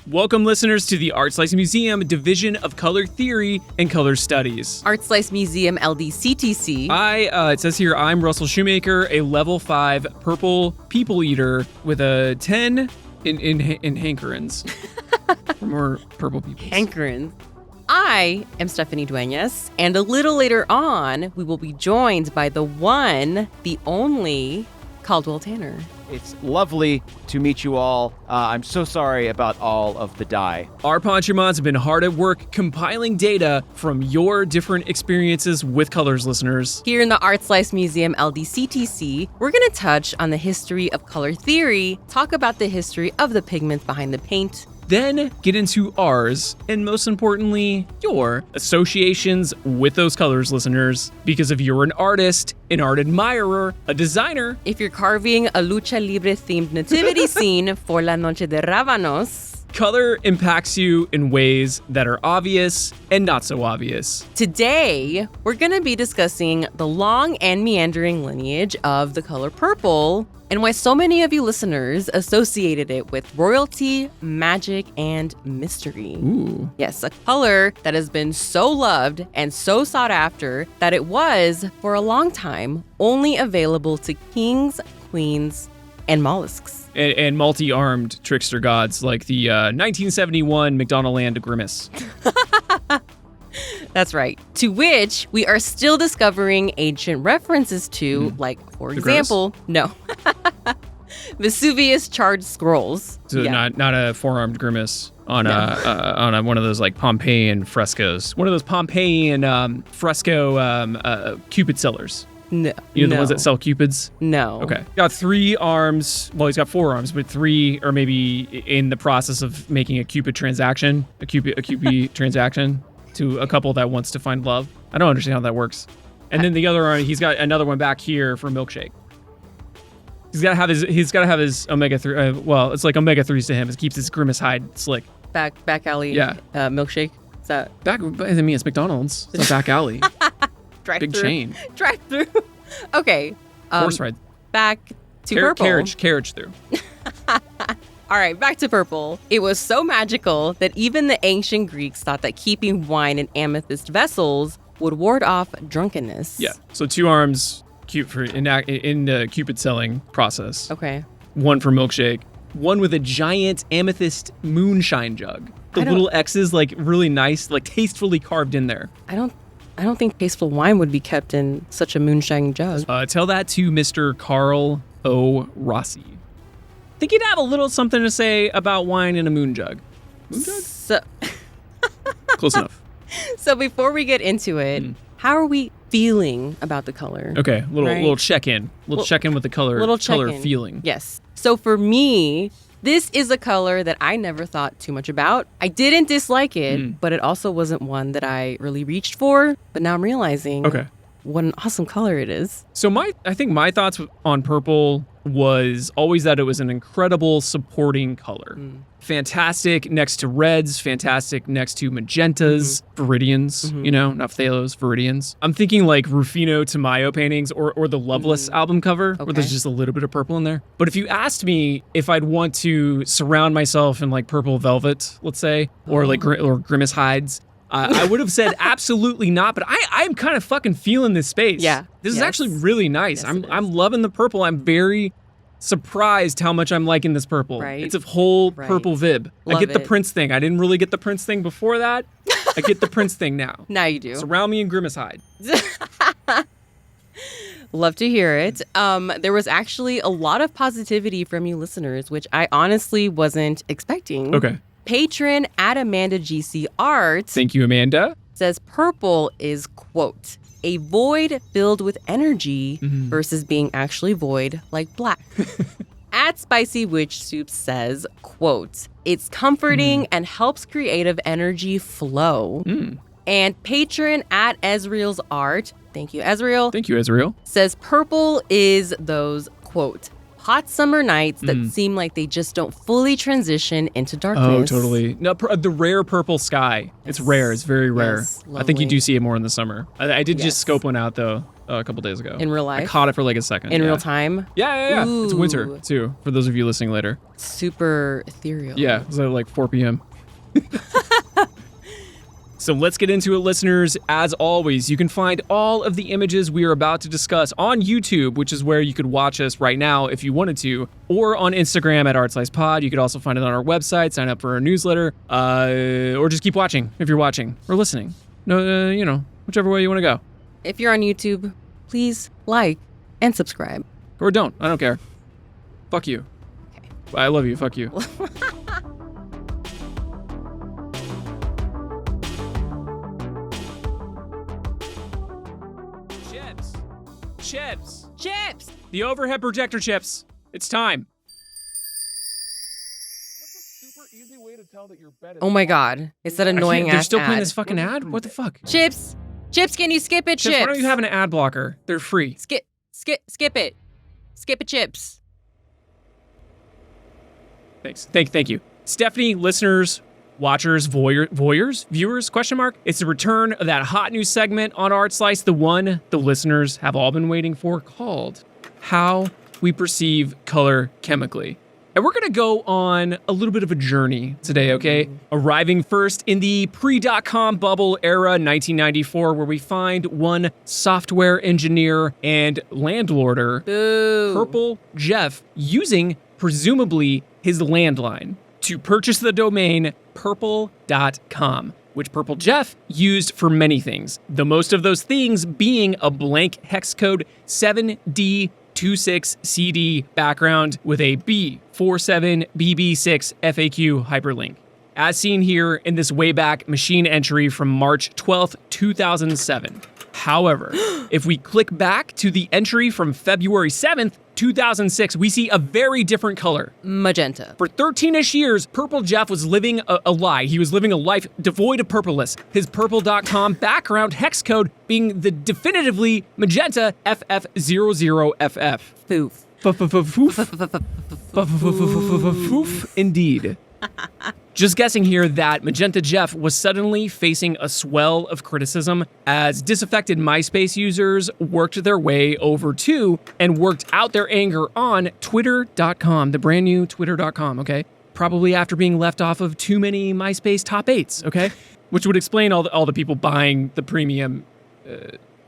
Welcome, listeners, to the ArtSlice Museum Division of Color Theory and Color Studies. ArtSlice Museum LDCTC. It says here, I'm Russell Shoemaker, a level 5 purple people eater with a 10 in hankerins. For more purple people. Hankerins. I am Stephanie Duenas, and a little later on, we will be joined by the one, the only, Caldwell Tanner. It's lovely to meet you all. I'm so sorry about all of the dye. Our Ponchomons have been hard at work compiling data from your different experiences with colors, listeners. Here in the ArtSlice Museum LDCTC, we're going to touch on the history of color theory, talk about the history of the pigments behind the paint, Then get into ours, and most importantly, your associations with those colors, listeners. Because if you're an artist, an art admirer, a designer, if you're carving a lucha libre themed nativity scene for La Noche de Rábanos, color impacts you in ways that are obvious and not so obvious. Today, we're going to be discussing the long and meandering lineage of the color purple and why so many of you listeners associated it with royalty, magic, and mystery. Ooh. Yes, a color that has been so loved and so sought after that it was, for a long time, only available to kings, queens, and mollusks. And multi-armed trickster gods like the 1971 McDonaldland Grimace. That's right. To which we are still discovering ancient references to, like, for example, Vesuvius charred scrolls. So not a four-armed grimace on one of those like Pompeian frescoes. One of those Pompeian fresco Cupid sellers. No. You know the ones that sell Cupids? No. Okay. Got 3 arms. Well, he's got 4 arms, but 3 are maybe in the process of making a Cupid transaction, a Cupid transaction to a couple that wants to find love. I don't understand how that works. And then the other arm, he's got another one back here for milkshake. He's got to have his omega-3. Well, it's like omega-3s to him. It keeps his grimace hide slick. Back alley. Yeah. Milkshake. Is that back? I mean, it's McDonald's. It's a back alley. drive-through? Big chain. Drive-through. Okay. Horse ride. Back to purple. Carriage through. All right, back to purple. It was so magical that even the ancient Greeks thought that keeping wine in amethyst vessels would ward off drunkenness. Yeah. So 2 arms in the Cupid selling process. Okay. 1 for milkshake. 1 with a giant amethyst moonshine jug. The little X's like really nice, like tastefully carved in there. I don't think tasteful wine would be kept in such a moonshine jug. Tell that to Mr. Carl O. Rossi. I think he'd have a little something to say about wine in a moon jug. Moon jug? So, Close enough. So before we get into it, how are we feeling about the color? Okay, little check-in. Check-in with the color feeling. Yes. So for me, this is a color that I never thought too much about. I didn't dislike it, but it also wasn't one that I really reached for. But now I'm realizing what an awesome color it is. So I think my thoughts on purple was always that it was an incredible supporting color. Fantastic next to reds, fantastic next to magentas, viridians, not phthalos, viridians. I'm thinking like Rufino Tamayo paintings or the Loveless album cover, where there's just a little bit of purple in there. But if you asked me if I'd want to surround myself in like purple velvet, let's say, or like or grimace hides, I would have said absolutely not, but I'm kind of fucking feeling this space. Yeah. This is actually really nice. Yes, I'm loving the purple. I'm very surprised how much I'm liking this purple. Right. It's a whole purple vib. Love I get the it. Prince thing. I didn't really get the Prince thing before that. I get the Prince thing now. Now you do. Surround me in grimace hide. Love to hear it. There was actually a lot of positivity from you listeners, which I honestly wasn't expecting. Okay. Patron at Amanda GC Art Thank you, Amanda. says purple is, quote, a void filled with energy versus being actually void like black. At Spicy Witch Soup says, quote, it's comforting and helps creative energy flow. And patron at Ezreal's Art, thank you, Ezreal. Thank you, Ezreal. Says purple is those, quote, hot summer nights that seem like they just don't fully transition into darkness. Oh, totally. No, the rare purple sky. It's rare. It's very rare. Yes, I think you lovely. do see it more in the summer. I did just scope one out, though. a couple days ago. In real I life? caught it for like a second. In yeah. real time? Yeah. It's winter, Ooh. too, for those of you listening later. Super ethereal. Yeah, it was at like 4 p.m. So let's get into it, listeners. As always, you can find all of the images we are about to discuss on YouTube, which is where you could watch us right now if you wanted to, or on Instagram at ArtSlicePod. You could also find it on our website, sign up for our newsletter, or just keep watching if you're watching or listening. No, whichever way you want to go. If you're on YouTube, please like and subscribe. Or don't. I don't care. Fuck you. Okay. I love you. Fuck you. Chips. The overhead projector chips. It's time. What's a super easy way to tell that your bed is Oh my god. It's that annoying ass They're still playing ad. this fucking ad? What the fuck? Chips, can you skip it, Chips, Chips? why don't you have an ad blocker? They're free. Skip it. Skip it, Chips. Thanks. Thank you. Stephanie, listeners, watchers, voyeurs, viewers, question mark. It's the return of that hot new segment on Art Slice, the one the listeners have all been waiting for, called How We Perceive Color Chemically. And we're gonna go on a little bit of a journey today, okay? Arriving first in the pre.com bubble era, 1994, where we find one software engineer and landlorder, Boo. Purple Jeff, using presumably his landline to purchase the domain purple.com, which Purple Jeff used for many things. The most of those things being a blank hex code 7D26CD background with a B47BB6 FAQ hyperlink, as seen here in this Wayback Machine entry from March 12th, 2007. However, if we click back to the entry from February 7th, 2006, we see a very different color. Magenta. For 13-ish years, Purple Jeff was living a lie. He was living a life devoid of purpleness. His purple.com background hex code being the definitively magenta FF00FF. Foof. Foof, indeed. Just guessing here that Magenta Jeff was suddenly facing a swell of criticism as disaffected MySpace users worked their way over to and worked out their anger on Twitter.com, the brand new Twitter.com, okay? Probably after being left off of too many MySpace top 8s, okay? Which would explain all the people buying the premium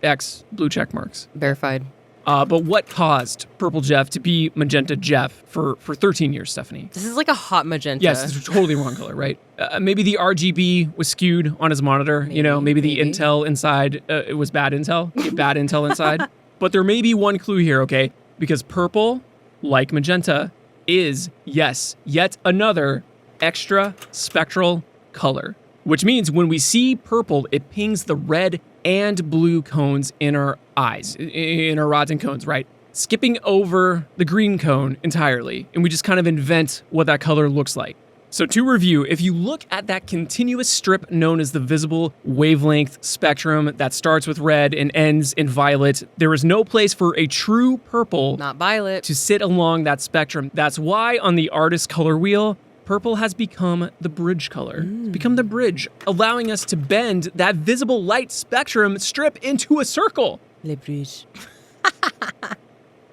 X blue check marks. Verified. But what caused Purple Jeff to be Magenta Jeff for 13 years, Stephanie? This is like a hot magenta. Yes, it's totally wrong color, right? Maybe the RGB was skewed on his monitor. Maybe the Intel inside, it was bad Intel. Bad Intel inside. But there may be one clue here, okay? Because purple, like magenta, is, yes, yet another extra-spectral color. Which means when we see purple, it pings the red and blue cones in our eyes, in our rods and cones, right? Skipping over the green cone entirely, and we just kind of invent what that color looks like. So to review, if you look at that continuous strip known as the visible wavelength spectrum that starts with red and ends in violet, there is no place for a true purple Not violet. to sit along that spectrum. That's why on the artist color wheel, purple has become the bridge color. It's become the bridge, allowing us to bend that visible light spectrum strip into a circle. Le bridge.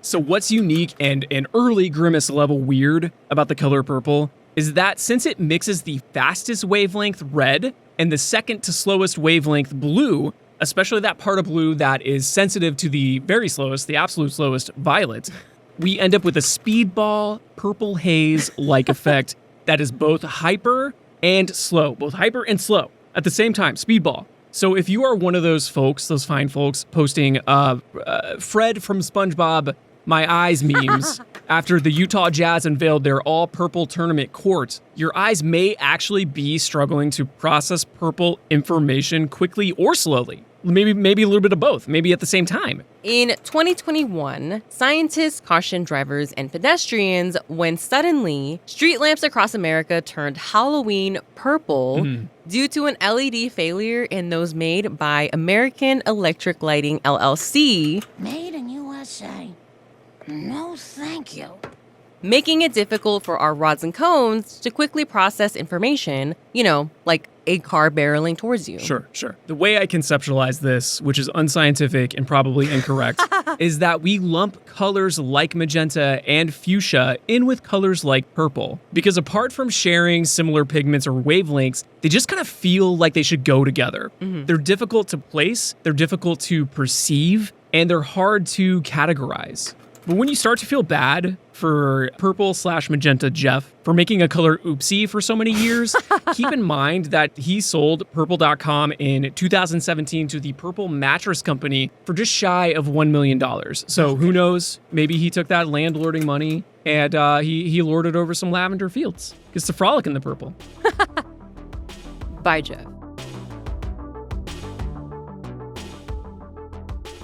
So what's unique and an early Grimace level weird about the color purple is that since it mixes the fastest wavelength red and the second to slowest wavelength blue, especially that part of blue that is sensitive to the very slowest, the absolute slowest violet, we end up with a speedball purple haze-like effect that is both hyper and slow, both hyper and slow at the same time, speedball. So if you are one of those folks, those fine folks posting Fred from SpongeBob My Eyes memes after the Utah Jazz unveiled their all-purple tournament court, your eyes may actually be struggling to process purple information quickly or slowly. Maybe a little bit of both, maybe at the same time. In 2021, scientists cautioned drivers and pedestrians when suddenly street lamps across America turned Halloween purple due to an LED failure in those made by American Electric Lighting LLC. Made in USA. No, thank you. making it difficult for our rods and cones to quickly process information, like a car barreling towards you. Sure. The way I conceptualize this, which is unscientific and probably incorrect, is that we lump colors like magenta and fuchsia in with colors like purple. Because apart from sharing similar pigments or wavelengths, they just kind of feel like they should go together. They're difficult to place, they're difficult to perceive, and they're hard to categorize. But when you start to feel bad for purple/magenta Jeff for making a color oopsie for so many years, keep in mind that he sold purple.com in 2017 to the Purple Mattress Company for just shy of $1 million. So who knows? Maybe he took that landlording money and he lorded over some lavender fields. Gets to frolic in the purple. Bye, Jeff.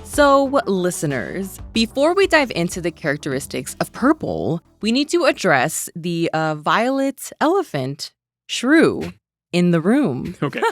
So, listeners, before we dive into the characteristics of purple, we need to address the violet elephant shrew in the room. Okay.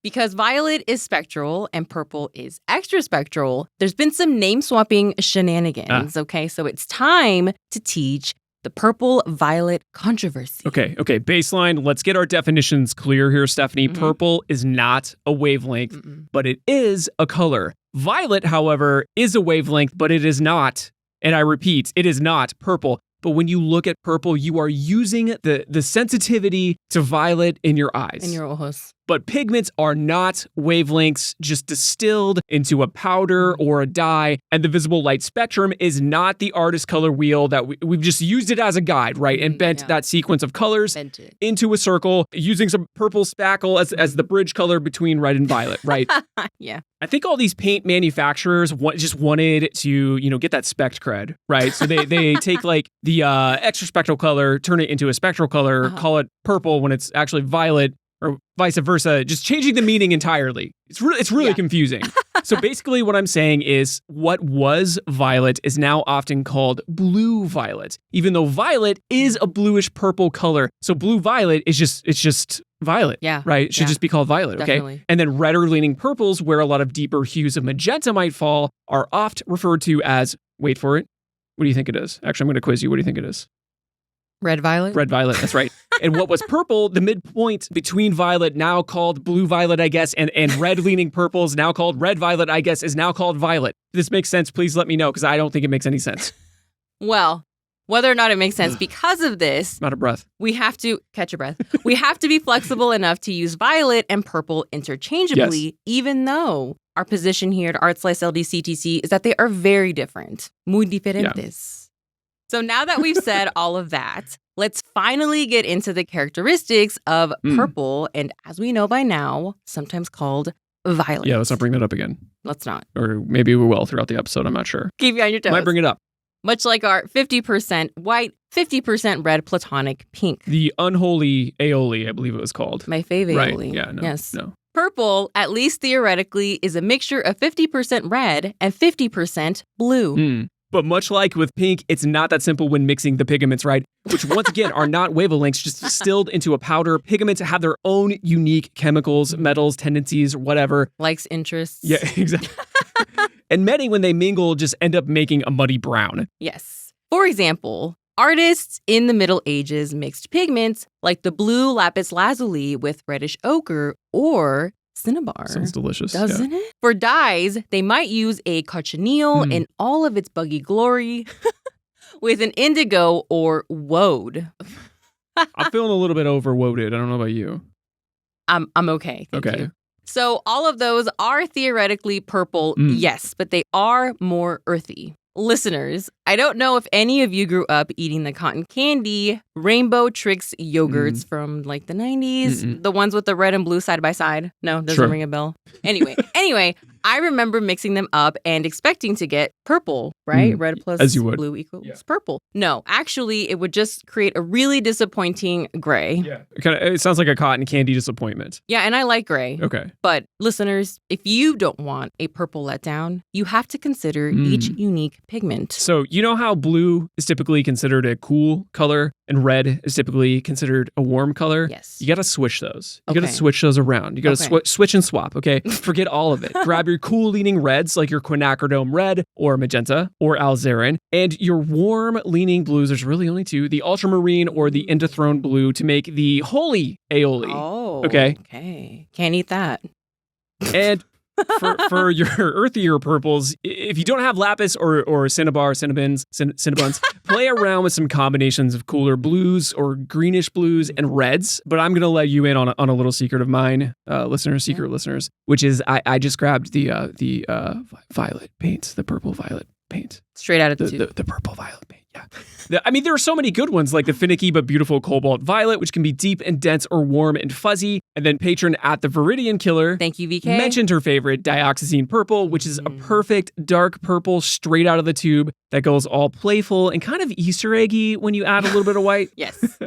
Because violet is spectral and purple is extra-spectral, there's been some name-swapping shenanigans, okay? So it's time to teach the purple-violet controversy. Okay. Baseline, let's get our definitions clear here, Stephanie. Purple is not a wavelength, but it is a color. Violet, however, is a wavelength, but it is not, and I repeat, it is not purple. But when you look at purple, you are using the sensitivity to violet in your eyes. In your ojos. But pigments are not wavelengths just distilled into a powder or a dye. And the visible light spectrum is not the artist color wheel that we've just used it as a guide, right? And bent that sequence of colors into a circle using some purple spackle as the bridge color between red and violet, right? Yeah. I think all these paint manufacturers just wanted to, get that spect cred, right? So they take like the extra spectral color, turn it into a spectral color, call it purple when it's actually violet, or vice versa, just changing the meaning entirely. It's really confusing. So basically what I'm saying is what was violet is now often called blue violet, even though violet is a bluish purple color. So blue violet is just violet, right? It should just be called violet, okay? Definitely. And then redder leaning purples, where a lot of deeper hues of magenta might fall, are oft referred to as, wait for it, what do you think it is? Actually, I'm going to quiz you. What do you think it is? Red violet? Red violet, that's right. And what was purple, the midpoint between violet, now called blue violet, I guess, and red leaning purples, now called red violet, I guess, is now called violet. If this makes sense, please let me know, because I don't think it makes any sense. Well, whether or not it makes sense, because of this, I'm out of breath. we have to catch your breath. We have to be flexible enough to use violet and purple interchangeably, even though our position here at ArtSlice LDCTC is that they are very different. Muy diferentes. So now that we've said all of that, let's finally get into the characteristics of purple, and as we know by now, sometimes called violet. Yeah, let's not bring that up again. Let's not. Or maybe we will throughout the episode, I'm not sure. Keep you on your toes. Might bring it up. Much like our 50% white, 50% red platonic pink. The unholy aioli, I believe it was called. My fave aioli. Right, yeah, no, yes. no. Purple, at least theoretically, is a mixture of 50% red and 50% blue. But much like with pink, it's not that simple when mixing the pigments, right? Which once again are not wavelengths, just distilled into a powder. Pigments have their own unique chemicals, metals, tendencies, whatever. Likes, interests. Yeah, exactly. And many, when they mingle, just end up making a muddy brown. Yes. For example, artists in the Middle Ages mixed pigments like the blue lapis lazuli with reddish ochre or cinnabar. Sounds delicious. Doesn't it? For dyes, they might use a cochineal in all of its buggy glory with an indigo or woad. I'm feeling a little bit overwoaded. I don't know about you. I'm okay. Thank Okay. you. So all of those are theoretically purple, yes, but they are more earthy. Listeners, I don't know if any of you grew up eating the cotton candy Rainbow Trix yogurts from like the 90s, the ones with the red and blue side by side. No, doesn't ring a bell. Anyway, I remember mixing them up and expecting to get purple, right? Red plus as you would. Blue equals purple. No, actually, it would just create a really disappointing gray. Yeah. It sounds like a cotton candy disappointment. Yeah, and I like gray. Okay. But listeners, if you don't want a purple letdown, you have to consider each unique pigment. So you know how blue is typically considered a cool color? and red is typically considered a warm color. Yes. You got to switch those. You got to Okay. switch those around. You got to Okay. switch and swap, okay? Forget all of it. Grab your cool leaning reds like your quinacridone red or magenta or alizarin, and your warm leaning blues, there's really only two, the ultramarine or the indothrone blue to make the holy aioli. Oh. Okay. Okay. Can't eat that. And for your earthier purples, if you don't have lapis or cinnabar, cinnabuns, play around with some combinations of cooler blues or greenish blues and reds. But I'm gonna let you in on a little secret of mine, listeners, which is I just grabbed the violet paint, the purple violet paint, Straight out of the tube. the purple violet paint. Yeah. I mean, there are so many good ones, like the finicky but beautiful cobalt violet, which can be deep and dense or warm and fuzzy. And then patron at the Viridian Killer Thank you, VK. mentioned her favorite, dioxazine purple, which is a perfect dark purple straight out of the tube that goes all playful and kind of Easter eggy when you add a little bit of white. Yes.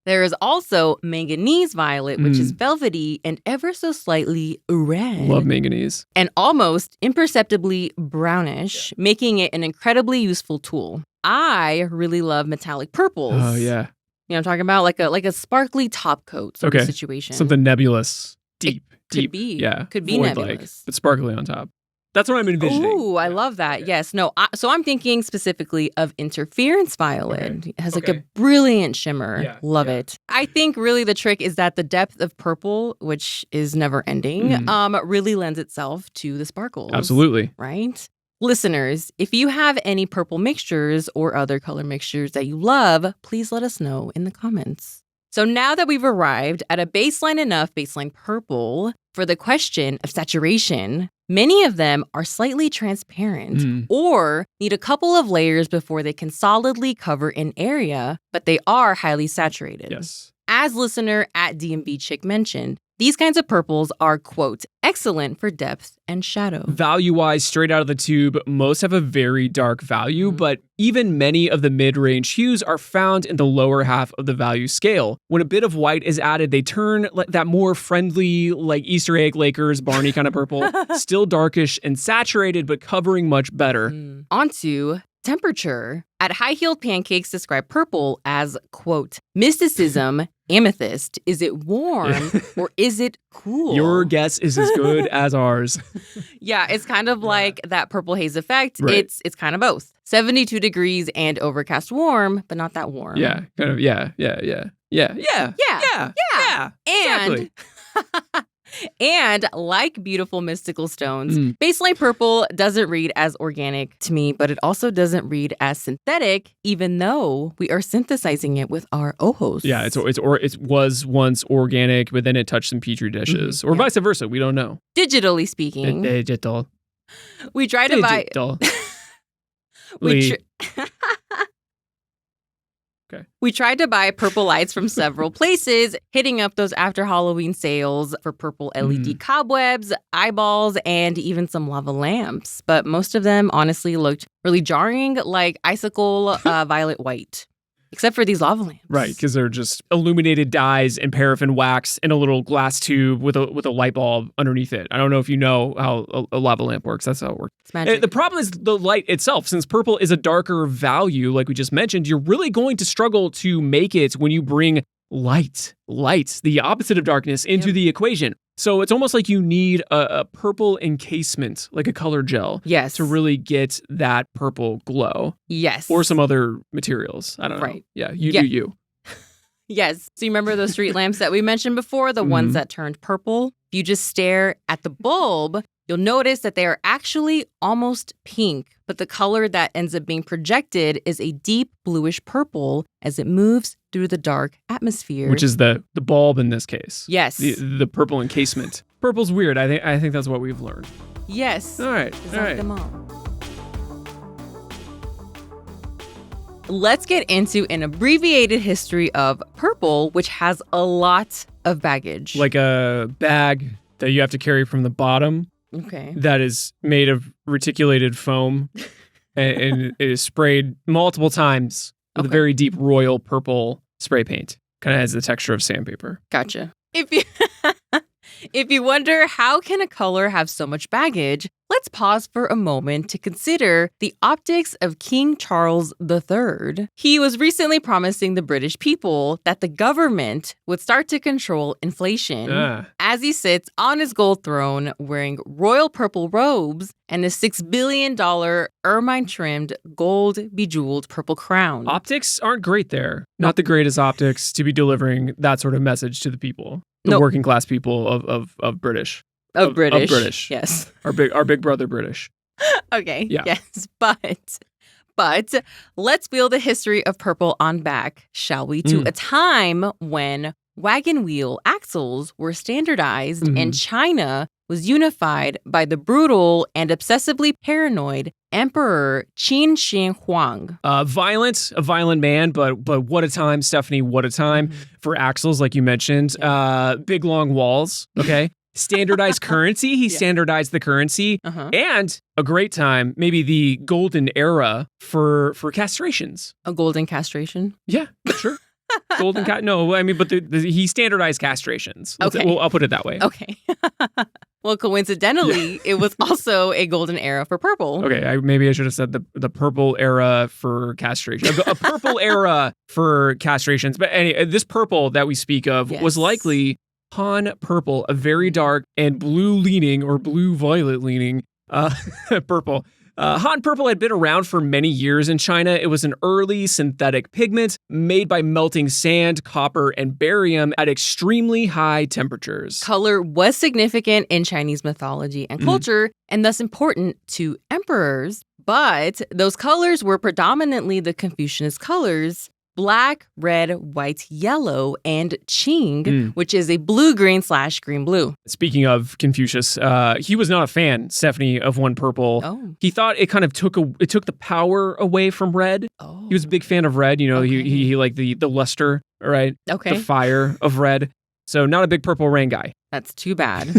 There is also manganese violet, which is velvety and ever so slightly red. Love manganese. And almost imperceptibly brownish, making it an incredibly useful tool. I really love metallic purples. Oh, yeah. You know what I'm talking about? Like a sparkly top coat sort of Okay. situation. Something nebulous. Deep. Could be. Yeah. Could be void-like, nebulous. but sparkly on top. That's what I'm envisioning. Ooh, I love that. Yes. No, so I'm thinking specifically of interference violet. Okay. It has like Okay. a brilliant shimmer. Yeah, Love yeah. it. I think really the trick is that the depth of purple, which is never ending, really lends itself to the sparkles. Absolutely. Right? Listeners, if you have any purple mixtures or other color mixtures that you love, please let us know in the comments. So now that we've arrived at a baseline purple, for the question of saturation, many of them are slightly transparent or need a couple of layers before they can solidly cover an area, but they are highly saturated. Yes. As listener at DMV Chick mentioned, these kinds of purples are, quote, excellent for depth and shadow. Value-wise, straight out of the tube, most have a very dark value, but even many of the mid-range hues are found in the lower half of the value scale. When a bit of white is added, they turn like that more friendly, like Easter egg Lakers, Barney kind of purple, still darkish and saturated, but covering much better. Onto temperature. At High-Heeled Pancakes describe purple as, quote, mysticism, amethyst. Is it warm or is it cool? Your guess is as good as ours. Yeah, it's kind of like that purple haze effect. Right. It's kind of both. 72 degrees and overcast warm, but not that warm. Yeah, kind of, yeah. And and like beautiful mystical stones, baseline purple doesn't read as organic to me, but it also doesn't read as synthetic, even though we are synthesizing it with our ojos. Yeah, it was once organic, but then it touched some petri dishes, or vice versa. We don't know. Digitally speaking, Digital. we try to buy. Digital. Okay. We tried to buy purple lights from several places, hitting up those after Halloween sales for purple LED cobwebs, eyeballs, and even some lava lamps. But most of them honestly looked really jarring, like icicle violet white. Except for these lava lamps. Right, because they're just illuminated dyes and paraffin wax in a little glass tube with a light bulb underneath it. I don't know if you know how a lava lamp works. That's how it works. It's magic. The problem is the light itself. Since purple is a darker value, like we just mentioned, you're really going to struggle to make it when you bring light, the opposite of darkness, into the equation. So it's almost like you need a purple encasement, like a color gel, Yes. to really get that purple glow. Yes. Or some other materials. I don't know. Right. Yeah, you Yeah. do you. Yes. So you remember those street lamps that we mentioned before, the ones that turned purple? If you just stare at the bulb, you'll notice that they are actually almost pink, but the color that ends up being projected is a deep bluish purple as it moves through the dark atmosphere. Which is the bulb in this case. Yes. The purple encasement. Purple's weird. I think that's what we've learned. Yes. All right. Them all. Let's get into an abbreviated history of purple, which has a lot of baggage. Like a bag that you have to carry from the bottom Okay. that is made of reticulated foam and it is sprayed multiple times with a very deep royal purple spray paint. Kind of has the texture of sandpaper. Gotcha. If you wonder how can a color have so much baggage, let's pause for a moment to consider the optics of King Charles III. He was recently promising the British people that the government would start to control inflation as he sits on his gold throne wearing royal purple robes and a $6 billion ermine-trimmed, gold-bejeweled purple crown. Optics aren't great there. Not the greatest optics to be delivering that sort of message to the people, the working class people of British. Of British. Of British. Yes. Our big brother British. Okay. Yeah. Yes. But let's wheel the history of purple on back, shall we, to a time when wagon wheel axles were standardized and China was unified by the brutal and obsessively paranoid Emperor Qin Shi Huang. A violent man, but what a time, Stephanie, what a time for axles, like you mentioned. Big long walls, okay? Standardized currency. He standardized the currency. And a great time, maybe the golden era for castrations. A golden castration? Yeah, sure. No, I mean, but he standardized castrations. Okay. I'll put it that way. Okay. Well, coincidentally, it was also a golden era for purple. Okay, maybe I should have said the purple era for castration. A purple era for castrations. But anyway, this purple that we speak of was likely Han purple, a very dark and blue-leaning or blue-violet leaning purple. Han purple had been around for many years in China. It was an early synthetic pigment made by melting sand, copper, and barium at extremely high temperatures. Color was significant in Chinese mythology and culture, and thus important to emperors. But those colors were predominantly the Confucianist colors: black, red, white, yellow, and qing, which is a blue-green/green blue. Speaking of Confucius, he was not a fan, Stephanie, of one purple. Oh. He thought it kind of took the power away from red. Oh. He was a big fan of red. You know, he liked the luster, right? Okay. The fire of red. So not a big purple rain guy. That's too bad.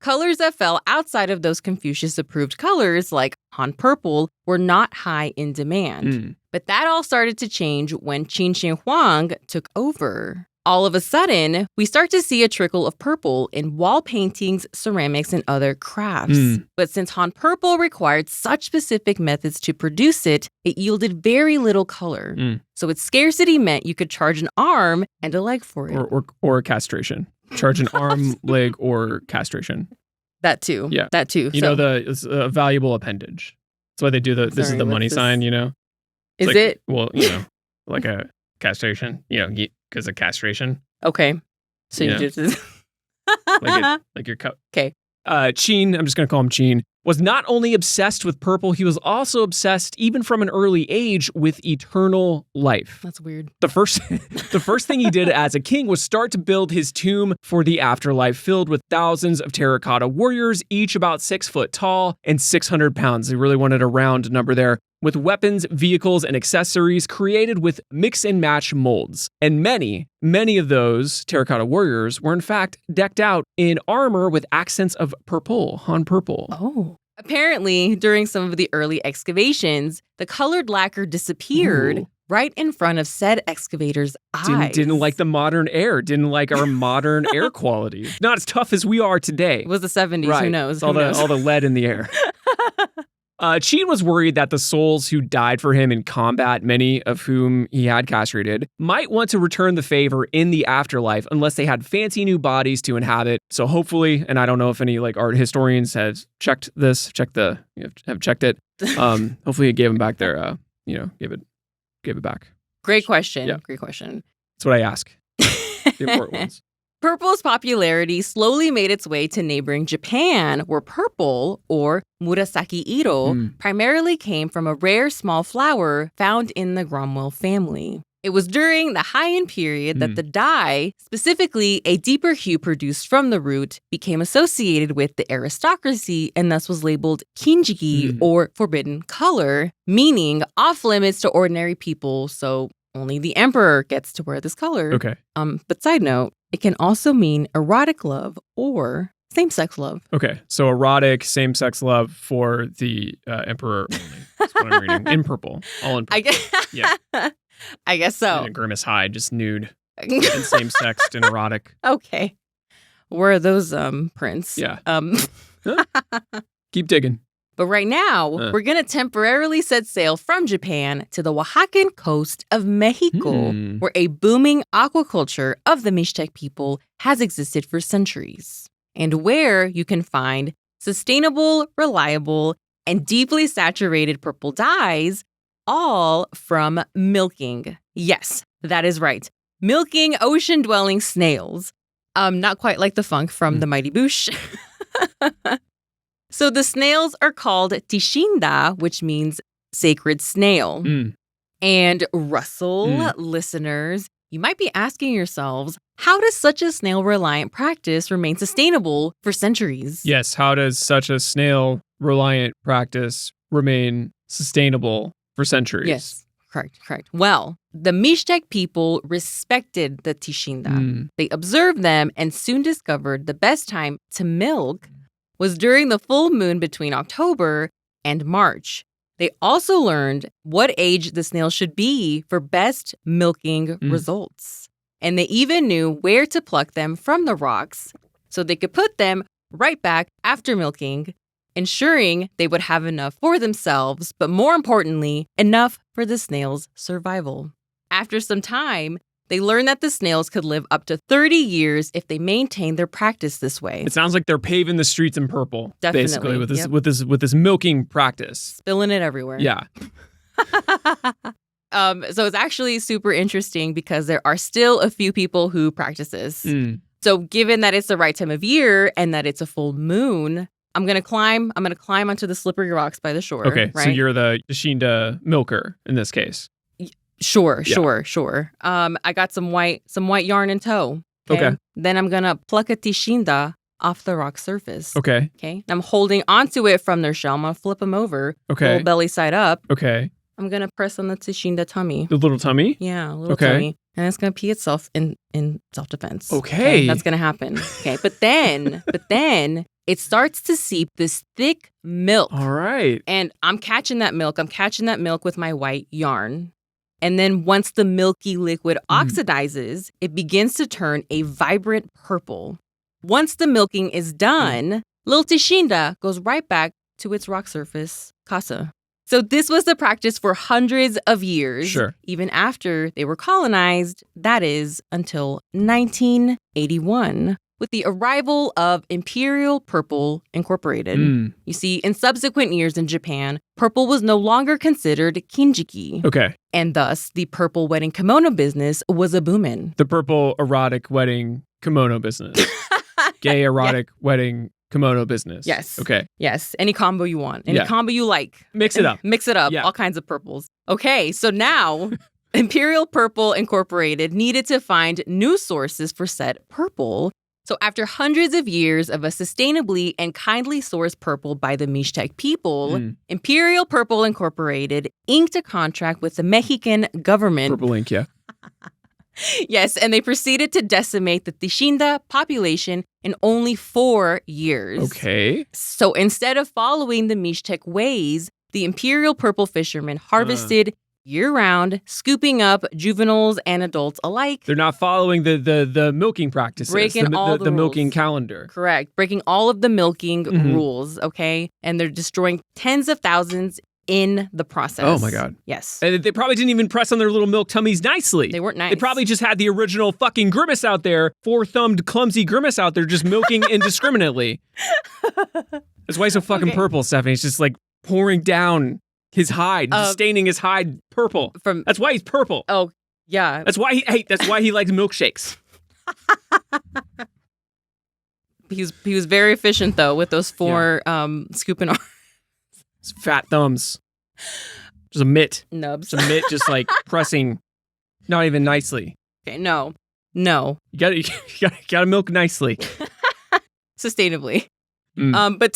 Colors that fell outside of those Confucius-approved colors, like Han purple, were not high in demand. But that all started to change when Qin Shi Huang took over. All of a sudden, we start to see a trickle of purple in wall paintings, ceramics, and other crafts. But since Han purple required such specific methods to produce it, it yielded very little color. So its scarcity meant you could charge an arm and a leg for it. Or castration. Charge an arm, leg, or castration. That too. Yeah. That too. You know, it's a valuable appendage. That's why they do this is the money sign, you know? Is it? Well, you know, like a castration, you know, because of castration. Okay. So you do this. like your cup. Okay. Qin, I'm just going to call him Qin, was not only obsessed with purple, he was also obsessed, even from an early age, with eternal life. That's weird. The first thing he did as a king was start to build his tomb for the afterlife, filled with thousands of terracotta warriors, each about 6 foot tall and 600 pounds. He really wanted a round number there, with weapons, vehicles, and accessories created with mix and match molds. And many of those terracotta warriors were in fact decked out in armor with accents of purple, Han purple. Oh. Apparently, during some of the early excavations, the colored lacquer disappeared right in front of said excavator's eyes. Didn't like the modern air. Didn't like our modern air quality. Not as tough as we are today. It was the 70s. Right. Who knows? All the lead in the air. Qin was worried that the souls who died for him in combat, many of whom he had castrated, might want to return the favor in the afterlife unless they had fancy new bodies to inhabit. So hopefully, and I don't know if any art historians have checked it. Hopefully it gave them back their, gave it back. Great question. Yeah. Great question. That's what I ask. The important ones. Purple's popularity slowly made its way to neighboring Japan, where purple, or murasaki iro, primarily came from a rare small flower found in the Cromwell family. It was during the Heian period that the dye, specifically a deeper hue produced from the root, became associated with the aristocracy and thus was labeled kinjiki, or forbidden color, meaning off limits to ordinary people, so only the emperor gets to wear this color. Okay. But side note, it can also mean erotic love or same-sex love. Okay, so erotic, same-sex love for the emperor only. That's what I'm reading. In purple. All in purple. I guess so. And Grimace High, just nude. And same-sexed and erotic. Okay. Where are those prints? Yeah. Keep digging. But right now, we're going to temporarily set sail from Japan to the Oaxacan coast of Mexico, where a booming aquaculture of the Mixtec people has existed for centuries, and where you can find sustainable, reliable, and deeply saturated purple dyes, all from milking. Yes, that is right. Milking ocean-dwelling snails. Not quite like the funk from the Mighty Boosh. So the snails are called Tishinda, which means sacred snail. And Russell, listeners, you might be asking yourselves, how does such a snail-reliant practice remain sustainable for centuries? Yes, how does such a snail-reliant practice remain sustainable for centuries? Yes, correct. Well, the Mixtec people respected the Tishinda. They observed them and soon discovered the best time to milk was during the full moon between October and March. They also learned what age the snail should be for best milking results. And they even knew where to pluck them from the rocks so they could put them right back after milking, ensuring they would have enough for themselves, but more importantly, enough for the snail's survival. After some time, they learned that the snails could live up to 30 years if they maintained their practice this way. It sounds like they're paving the streets in purple, Definitely, basically, with this milking practice. Spilling it everywhere. Yeah. So it's actually super interesting because there are still a few people who practice this. So given that it's the right time of year and that it's a full moon, I'm gonna climb onto the slippery rocks by the shore. Okay, right? so you're the Tishinda milker in this case. Sure. I got some white yarn in tow. Okay. Then I'm gonna pluck a Tishinda off the rock surface. Okay. And I'm holding onto it from their shell. I'm gonna flip them over. Okay. Little belly side up. Okay. I'm gonna press on the Tishinda tummy. The little tummy? Yeah, a little Okay. tummy. And it's gonna pee itself in self-defense. Okay. That's gonna happen. Okay. But then it starts to seep this thick milk. All right. And I'm catching that milk with my white yarn. And then once the milky liquid oxidizes, it begins to turn a vibrant purple. Once the milking is done, little Tishinda goes right back to its rock surface casa. So this was the practice for hundreds of years, even after they were colonized, that is, until 1981. With the arrival of Imperial Purple Incorporated. You see, in subsequent years in Japan, purple was no longer considered kinjiki. Okay. And thus, the purple wedding kimono business was a booming. The purple erotic wedding kimono business. Gay erotic wedding kimono business. Yes. Okay. Yes. Any combo you want. Any combo you like. Mix it up. Yeah. All kinds of purples. Okay, so now Imperial Purple Incorporated needed to find new sources for said purple. So after hundreds of years of a sustainably and kindly sourced purple by the Mixtec people, Imperial Purple Incorporated inked a contract with the Mexican government. Purple ink, yeah. Yes, and they proceeded to decimate the Tishinda population in only 4 years. Okay. So instead of following the Mixtec ways, the Imperial Purple fishermen harvested year-round, scooping up juveniles and adults alike. They're not following the milking practices. Breaking all the milking rules. calendar. Correct. Breaking all of the milking rules, okay? And they're destroying tens of thousands in the process. Oh my God. Yes. And they probably didn't even press on their little milk tummies nicely. They weren't nice. They probably just had the original fucking Grimace out there, four-thumbed, clumsy Grimace out there just milking indiscriminately. That's why he's so fucking purple, Stephanie. It's just like pouring down his hide, staining his hide purple. That's why he's purple. Oh, yeah. That's why he likes milkshakes. He was very efficient though with those four scooping arms. His fat thumbs. Just a mitt. Nubs. Just a mitt just like pressing not even nicely. Okay, no. You gotta milk nicely. Sustainably. But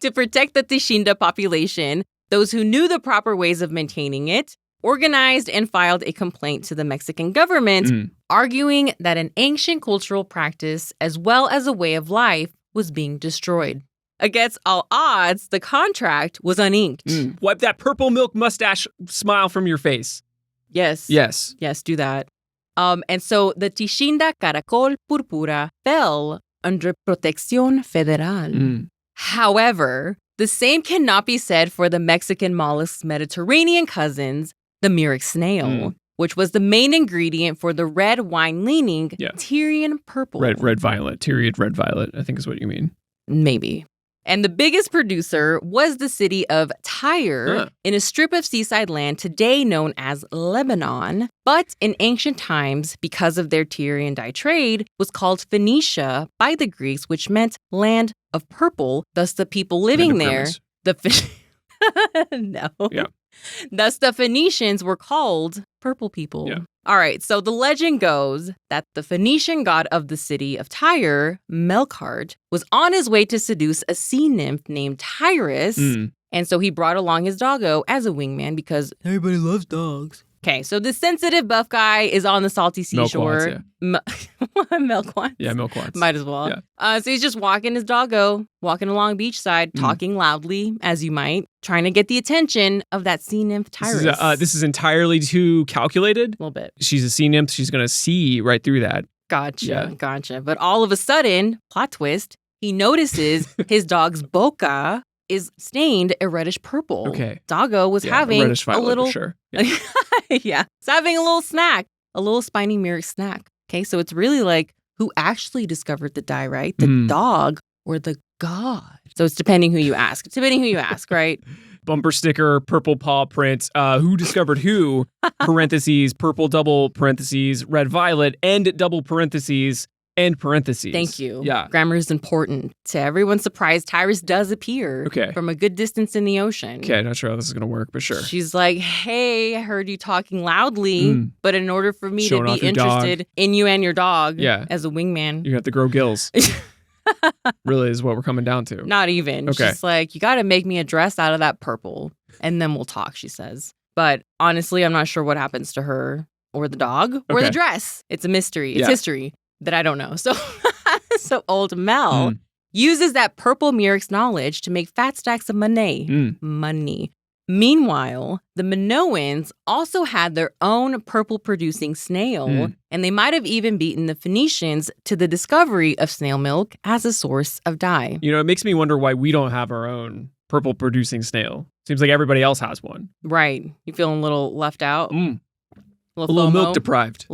to protect the Tishinda population, those who knew the proper ways of maintaining it organized and filed a complaint to the Mexican government, arguing that an ancient cultural practice as well as a way of life was being destroyed. Against all odds, the contract was uninked. Wipe that purple milk mustache smile from your face. Yes, do that. And so the Tishinda Caracol Púrpura fell under Protección Federal. However, the same cannot be said for the Mexican mollusk's Mediterranean cousins, the Murex snail, which was the main ingredient for the red wine-leaning Tyrian purple. Red violet. Tyrian red violet, I think is what you mean. Maybe. And the biggest producer was the city of Tyre in a strip of seaside land today known as Lebanon. But in ancient times, because of their Tyrian dye trade, was called Phoenicia by the Greeks, which meant land of purple. Thus, the people living there, no. Yeah. Thus, the Phoenicians were called purple people. Yeah. All right, so the legend goes that the Phoenician god of the city of Tyre, Melkart, was on his way to seduce a sea nymph named Tyrus. And so he brought along his doggo as a wingman because everybody loves dogs. Okay, so the sensitive buff guy is on the salty seashore. Milkwots. Yeah, milkwots. Might as well. Yeah. So he's just walking his doggo, walking along beachside, talking loudly, as you might, trying to get the attention of that sea nymph Tyrus. This is entirely too calculated. A little bit. She's a sea nymph. She's going to see right through that. Gotcha. But all of a sudden, plot twist, he notices his dog's boca is stained a reddish purple. Okay. Doggo was having reddish violet, a little... for sure. Yeah. It's having a little snack. A little spiny Murex snack. Okay, so it's really like who actually discovered the dye, right? The dog or the god? So it's depending who you ask. Right? Bumper sticker, purple paw print. Who discovered who? Parentheses, purple double parentheses, red violet, and double parentheses, and parentheses. Thank you. Yeah. Grammar is important. To everyone's surprise, Tyrus does appear from a good distance in the ocean. Okay, not sure how this is going to work, but sure. She's like, hey, I heard you talking loudly, but in order for me to be interested in you and your dog as a wingman, you have to grow gills. Really is what we're coming down to. Not even. Okay. She's like, you got to make me a dress out of that purple, and then we'll talk, she says. But honestly, I'm not sure what happens to her or the dog or the dress. It's a mystery. It's history that I don't know. So, old Mel uses that purple Murex knowledge to make fat stacks of money. Meanwhile, the Minoans also had their own purple-producing snail, and they might have even beaten the Phoenicians to the discovery of snail milk as a source of dye. You know, it makes me wonder why we don't have our own purple-producing snail. Seems like everybody else has one. Right. You feeling a little left out? A little milk deprived.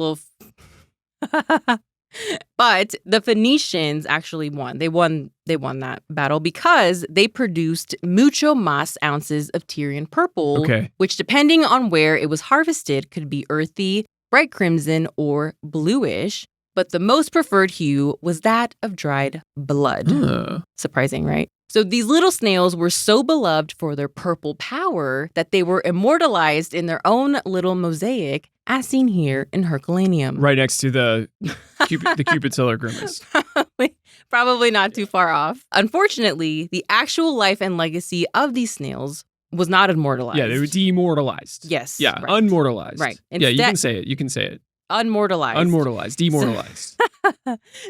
But the Phoenicians actually won. They won that battle because they produced mucho más ounces of Tyrian purple, which depending on where it was harvested could be earthy, bright crimson, or bluish. But the most preferred hue was that of dried blood. Surprising, right? So these little snails were so beloved for their purple power that they were immortalized in their own little mosaic, as seen here in Herculaneum. Right next to the Cupid's Hiller grimace. Probably not too far off. Unfortunately, the actual life and legacy of these snails was not immortalized. Yeah, they were demortalized. Yes. Yeah, right. Unmortalized. Right. Instead, you can say it. Unmortalized. Demortalized.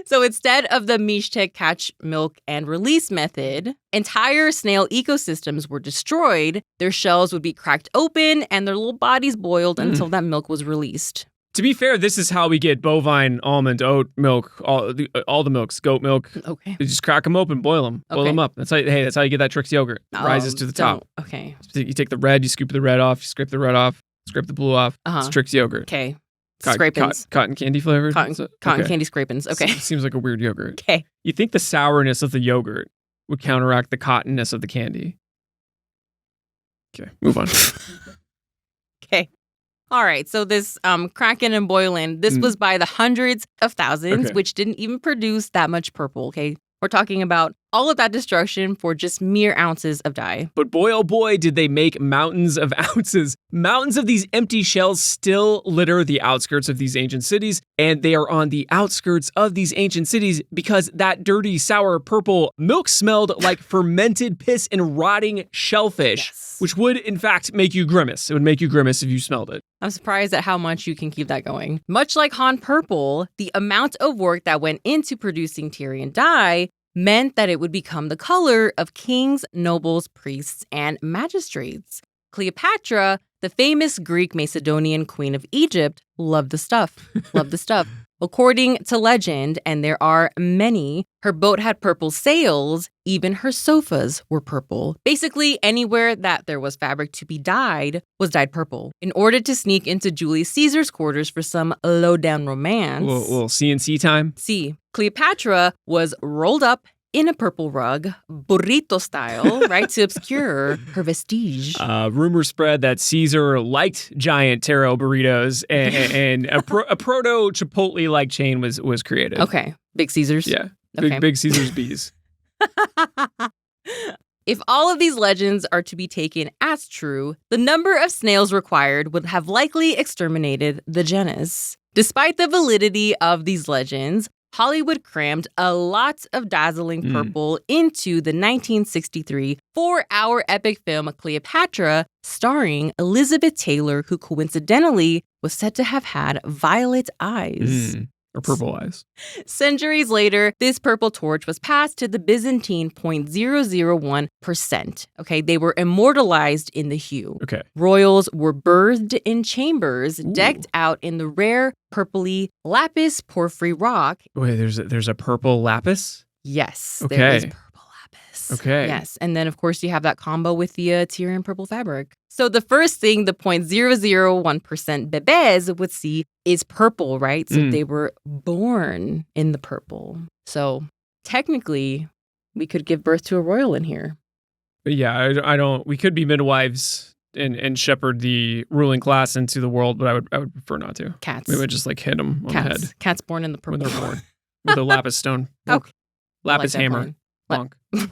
So instead of the Mishtek catch, milk, and release method, entire snail ecosystems were destroyed. Their shells would be cracked open and their little bodies boiled until that milk was released. To be fair, this is how we get bovine, almond, oat milk, all the milks, goat milk. Okay. You just crack them open, boil them up. That's how you get that Trix yogurt. It rises to the top. Okay. So you take the red, you scoop the red off, you scrape the red off, scrape the blue off. It's Trix yogurt. Okay. Scrapings. Cotton candy flavored? Cotton candy scrapings. Okay. Seems like a weird yogurt. Okay. You think the sourness of the yogurt would counteract the cottonness of the candy. Okay, move on. Okay. All right. So this cracking and boiling, this was by the hundreds of thousands, which didn't even produce that much purple. Okay. We're talking about all of that destruction for just mere ounces of dye. But boy, oh boy, did they make mountains of ounces. Mountains of these empty shells still litter the outskirts of these ancient cities, and they are on the outskirts of these ancient cities because that dirty, sour, purple milk smelled like fermented piss and rotting shellfish, which would, in fact, make you grimace. It would make you grimace if you smelled it. I'm surprised at how much you can keep that going. Much like Han Purple, the amount of work that went into producing Tyrian dye meant that it would become the color of kings, nobles, priests, and magistrates. Cleopatra, the famous Greek Macedonian queen of Egypt, loved the stuff. According to legend, and there are many, her boat had purple sails. Even her sofas were purple. Basically, anywhere that there was fabric to be dyed was dyed purple. In order to sneak into Julius Caesar's quarters for some low-down romance. Little CNC time. See, Cleopatra was rolled up in a purple rug, burrito style, right, to obscure her vestige. Rumors spread that Caesar liked giant taro burritos, and a proto Chipotle-like chain was created. Okay, Big Caesars. Yeah, Okay. big Caesar's bees. If all of these legends are to be taken as true, the number of snails required would have likely exterminated the genus. Despite the validity of these legends, Hollywood crammed a lot of dazzling purple into the 1963 4-hour epic film Cleopatra, starring Elizabeth Taylor, who coincidentally was said to have had violet eyes. Or purple eyes. Centuries later, this purple torch was passed to the Byzantine 0.001%. Okay, they were immortalized in the hue. Okay. Royals were birthed in chambers decked out in the rare purpley lapis porphyry rock. Wait, there's a purple lapis? Yes, Okay. there is purple lapis. Okay. Yes, and then of course you have that combo with the Tyrian purple fabric. So the first thing the 0.001% bebés would see is purple, right? So they were born in the purple. So technically, we could give birth to a royal in here. Yeah, I don't. We could be midwives and shepherd the ruling class into the world, but I would prefer not to. Cats. We would just like hit them on the head Cats born in the purple. when they're born with a lapis stone. Okay. Lapis I like that hammer. plan. Bonk.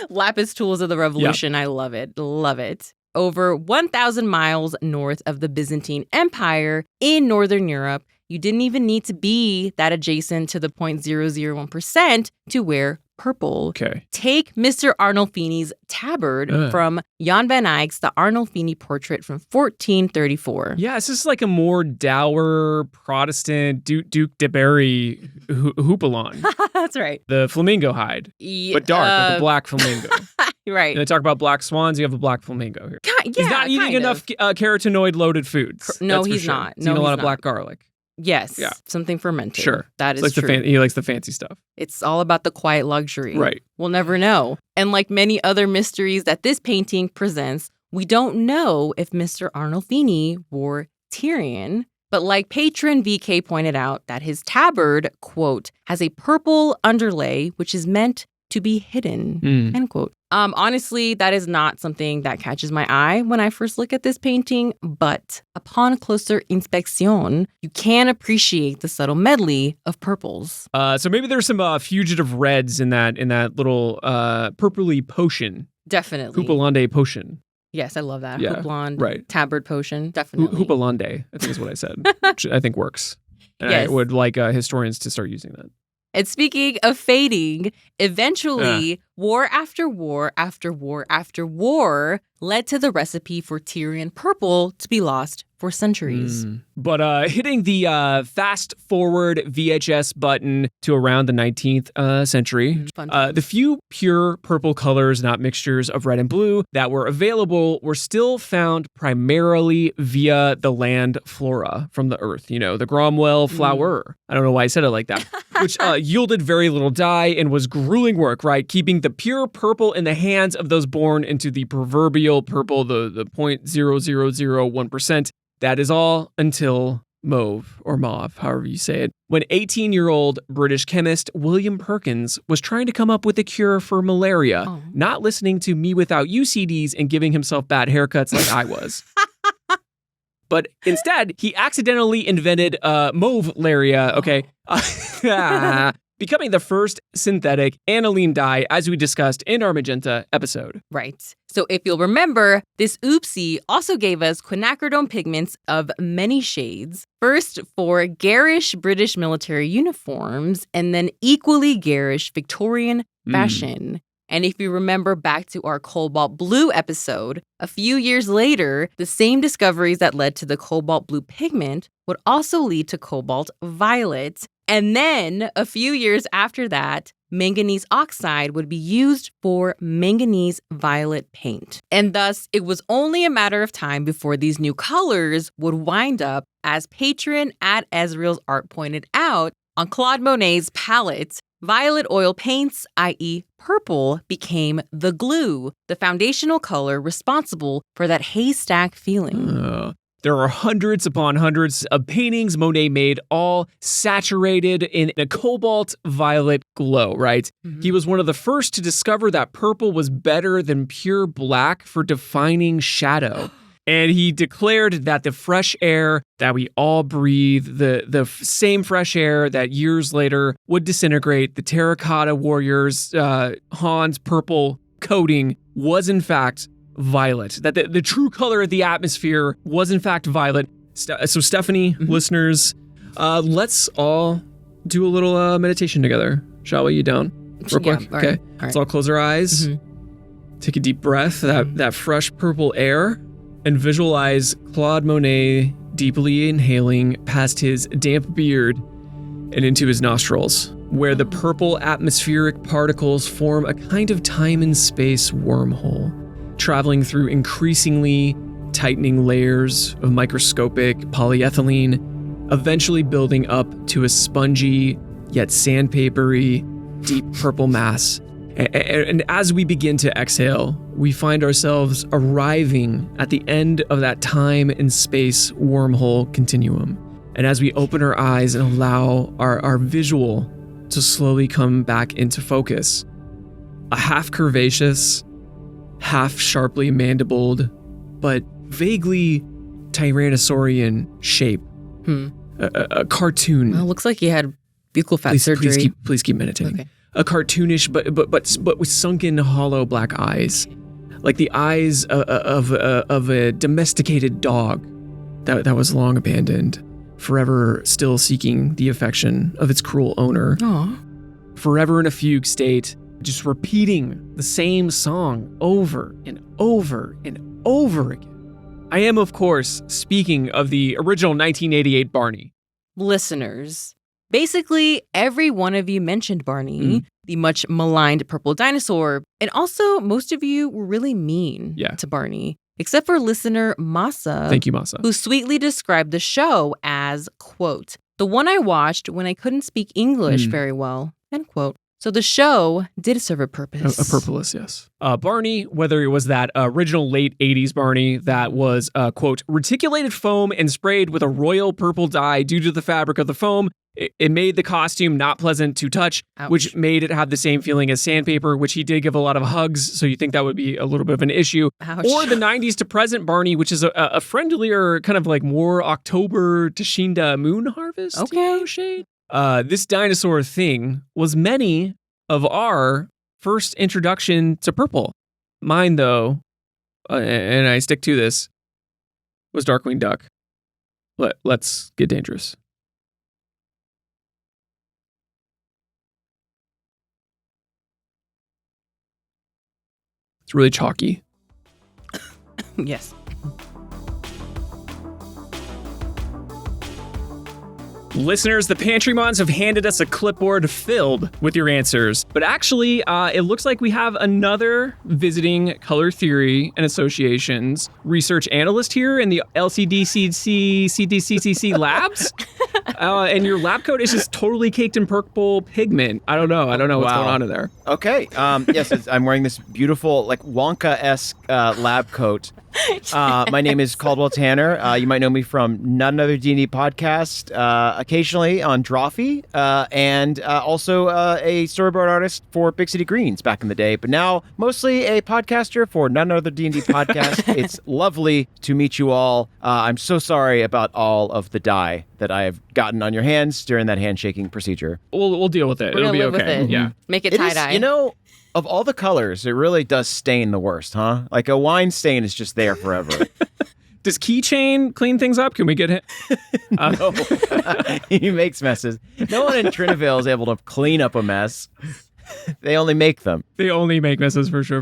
Lapis tools of the revolution. I love it. Love it. Over 1,000 miles north of the Byzantine Empire in Northern Europe, you didn't even need to be that adjacent to the 0.001% to wear purple. Okay. Take Mr. Arnolfini's tabard from Jan van Eyck's The Arnolfini Portrait from 1434. Yeah, it's just like a more dour Protestant Duke de Berry hoopalon. That's right. The flamingo hide, but dark, like a black flamingo. Right. And they talk about black swans. You have a black flamingo here. He's not eating kind enough carotenoid-loaded foods. No, that's for he's sure. not. He's No, eating a lot he's of black garlic. Yes. Yeah. Something fermented. Sure. That is Like true. he likes the fancy stuff. It's all about the quiet luxury. Right. We'll never know. And like many other mysteries that this painting presents, we don't know if Mr. Arnolfini wore Tyrian. But like patron VK pointed out, that his tabard, quote, has a purple underlay, which is meant to be hidden, end quote. Honestly, that is not something that catches my eye when I first look at this painting, but upon closer inspection, you can appreciate the subtle medley of purples. So maybe there's some fugitive reds in that little purpley potion. Definitely. Hoopalande potion. Yes, I love that. Yeah, Hoopalande, right. tabard potion, definitely. Hoopalande, I think is what I said, which I think works. And Yes. I would like historians to start using that. And speaking of fading, eventually, war after war after war after war led to the recipe for Tyrian purple to be lost for centuries. But hitting the fast forward VHS button to around the 19th century, Fun the few pure purple colors, not mixtures of red and blue, that were available were still found primarily via the land flora from the earth. You know, the Cromwell flower. I don't know why I said it like that. Which yielded very little dye and was grueling work, right? Keeping the pure purple in the hands of those born into the proverbial purple, the 0.0001%. That is all until mauve, or mauve, however you say it, when 18-year-old British chemist William Perkins was trying to come up with a cure for malaria, not listening to Me Without You CDs and giving himself bad haircuts like I was. But instead, he accidentally invented mauve-laria, okay? Becoming the first synthetic aniline dye, as we discussed in our magenta episode. Right. So if you'll remember, this oopsie also gave us quinacridone pigments of many shades. First for garish British military uniforms, and then equally garish Victorian fashion. And if you remember back to our cobalt blue episode, a few years later, the same discoveries that led to the cobalt blue pigment would also lead to cobalt violet. And then a few years after that, manganese oxide would be used for manganese violet paint. And thus, it was only a matter of time before these new colors would wind up, as patron at Ezreal's Art pointed out, on Claude Monet's palette. Violet oil paints, i.e. purple, became the glue, the foundational color responsible for that haystack feeling. There are hundreds upon hundreds of paintings Monet made, all saturated in a cobalt violet glow, right? Mm-hmm. He was one of the first to discover that purple was better than pure black for defining shadow. And he declared that the fresh air that we all breathe, the same fresh air that years later would disintegrate the terracotta warriors, Han's purple coating, was in fact violet. That the true color of the atmosphere was in fact violet. So Stephanie, listeners, let's all do a little meditation together. Shall we? You down? Real quick? All okay. Right. Let's all close our eyes. Take a deep breath, that fresh purple air. And visualize Claude Monet deeply inhaling past his damp beard and into his nostrils, where the purple atmospheric particles form a kind of time and space wormhole, traveling through increasingly tightening layers of microscopic polyethylene, eventually building up to a spongy yet sandpapery deep purple mass. And as we begin to exhale, we find ourselves arriving at the end of that time and space wormhole continuum. And as we open our eyes and allow our visual to slowly come back into focus, a half curvaceous, half sharply mandibled, but vaguely tyrannosaurian shape. A cartoon. Well, it looks like he had buccal fat surgery. Please keep meditating. Okay. A cartoonish, but with sunken, hollow black eyes, like the eyes of a domesticated dog that was long abandoned, forever still seeking the affection of its cruel owner. Aww. Forever in a fugue state, just repeating the same song over and over and over again. I am, of course, speaking of the original 1988 Barney. Listeners, basically, every one of you mentioned Barney, the much maligned purple dinosaur, and also most of you were really mean to Barney, except for listener Masa. Thank you, Masa. Who sweetly described the show as, quote, the one I watched when I couldn't speak English very well, end quote. So the show did serve a purpose. A purpose, yes. Barney, whether it was that original late 80s Barney that was, quote, reticulated foam and sprayed with a royal purple dye due to the fabric of the foam, it made the costume not pleasant to touch, which made it have the same feeling as sandpaper, which he did give a lot of hugs, so you think that would be a little bit of an issue. Ouch. Or the 90s to present Barney, which is a friendlier, kind of like more October Tashinda moon harvest shade. This dinosaur thing was many of our first introduction to purple. Mine, though, and I stick to this, was Darkwing Duck. Let's get dangerous. It's really chalky. Yes. Listeners, the Pantry Mons have handed us a clipboard filled with your answers. But actually, it looks like we have another visiting color theory and associations research analyst here in the LDCTC CDCCC labs. And your lab coat is just totally caked in purple pigment. I don't know what's going on in there. Okay. Yes, I'm wearing this beautiful, like Wonka-esque lab coat. My name is Caldwell Tanner. You might know me from Not Another D&D podcast, occasionally on Drawfee, and also a storyboard artist for Big City Greens back in the day, but now mostly a podcaster for Not Another D&D podcast. It's lovely to meet you all. I'm so sorry about all of the dye that I have gotten on your hands during that handshaking procedure. We'll deal with it. It'll be live okay. with it. Yeah. Make it tie-dye. You know, of all the colors, it really does stain the worst, huh? Like a wine stain is just there forever. Does Keychain clean things up? Can we get it? No. He makes messes. No one in Trinivale is able to clean up a mess. They only make them. They only make misses for sure.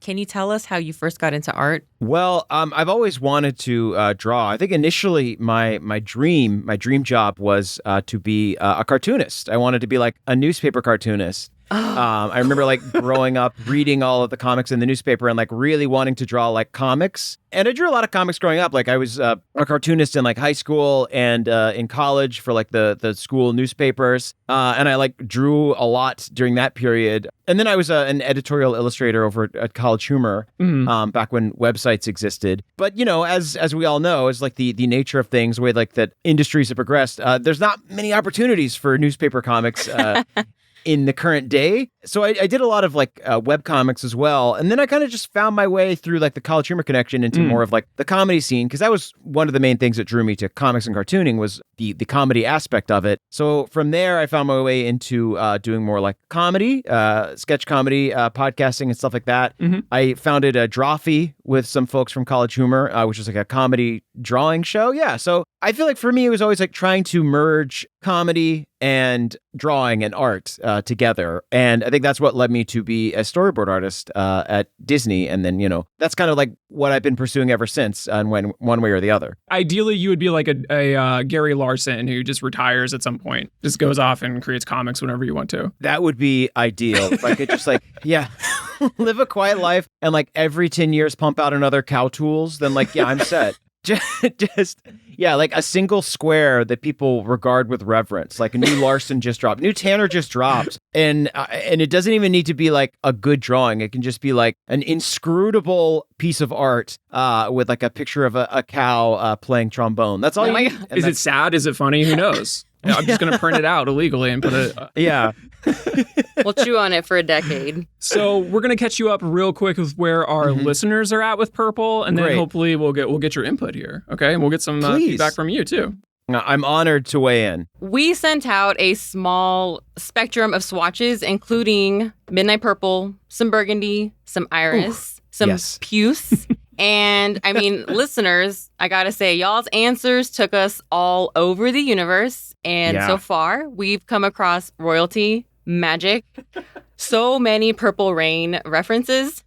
Can you tell us how you first got into art? Well, I've always wanted to draw. I think initially my dream job was to be a cartoonist. I wanted to be like a newspaper cartoonist. I remember like growing up reading all of the comics in the newspaper and like really wanting to draw like comics. And I drew a lot of comics growing up. Like I was a cartoonist in like high school and in college for like the school newspapers. And I like drew a lot during that period. And then I was an editorial illustrator over at College Humor back when websites existed. But, you know, as we all know, as like the nature of things, the way like that industries have progressed, there's not many opportunities for newspaper comics in the current day. So I did a lot of like web comics as well. And then I kind of just found my way through like the College Humor connection into more of like the comedy scene, because that was one of the main things that drew me to comics and cartooning was the comedy aspect of it. So from there, I found my way into doing more like comedy, sketch comedy, podcasting and stuff like that. I founded a Drawfee with some folks from College Humor, which is like a comedy drawing show. Yeah. So I feel like for me, it was always like trying to merge comedy and drawing and art together. And I think that's what led me to be a storyboard artist at Disney. And then, you know, that's kind of like what I've been pursuing ever since, and when one way or the other. Ideally, you would be like a Gary Larson who just retires at some point, just goes off and creates comics whenever you want to. That would be ideal. If I could just like, live a quiet life and like every 10 years pump out another Cow Tools, then like, yeah, I'm set. Just like a single square that people regard with reverence. Like a new Larson just dropped, new Tanner just dropped, and it doesn't even need to be like a good drawing. It can just be like an inscrutable piece of art with like a picture of a cow playing trombone. That's all. You need. Is it sad? Is it funny? Who knows? I'm just going to print it out illegally and put it. Yeah. We'll chew on it for a decade. So we're going to catch you up real quick with where our listeners are at with Purple, and then hopefully we'll get your input here. Okay, and we'll get some feedback from you too. I'm honored to weigh in. We sent out a small spectrum of swatches, including midnight purple, some burgundy, some iris, some puce. And I mean, listeners, I gotta say, y'all's answers took us all over the universe. And so far, we've come across royalty, magic, so many Purple Rain references.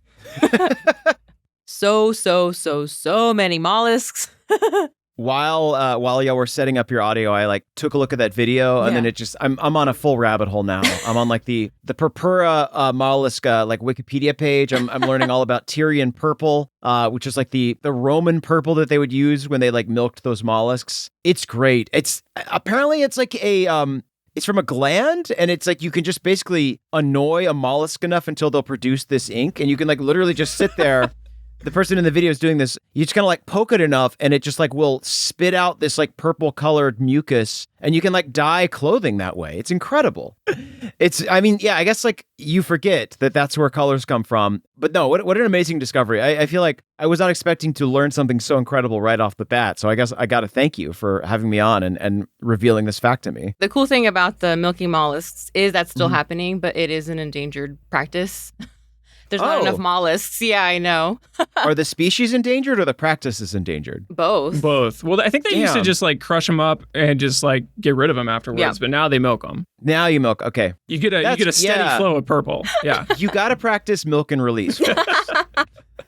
so many mollusks. While y'all were setting up your audio, I like took a look at that video, and then it just I'm on a full rabbit hole now. I'm on like the Purpura mollusk like Wikipedia page. I'm learning all about Tyrian purple, which is like the Roman purple that they would use when they like milked those mollusks. It's great. It's apparently it's like a it's from a gland, and it's like you can just basically annoy a mollusk enough until they'll produce this ink, and you can like literally just sit there. The person in the video is doing this. You just kind of like poke it enough and it just like will spit out this like purple colored mucus, and you can like dye clothing that way. It's incredible. I guess like you forget that that's where colors come from. But no, what an amazing discovery. I feel like I was not expecting to learn something so incredible right off the bat. So I guess I got to thank you for having me on and revealing this fact to me. The cool thing about the milking mollusks is that's still happening, but it is an endangered practice. There's not enough mollusks. Yeah, I know. Are the species endangered or the practice is endangered? Both. Well, I think they used to just like crush them up and just like get rid of them afterwards, but now they milk them. Now you milk. Okay. You get a steady flow of purple. Yeah. You got to practice milk and release.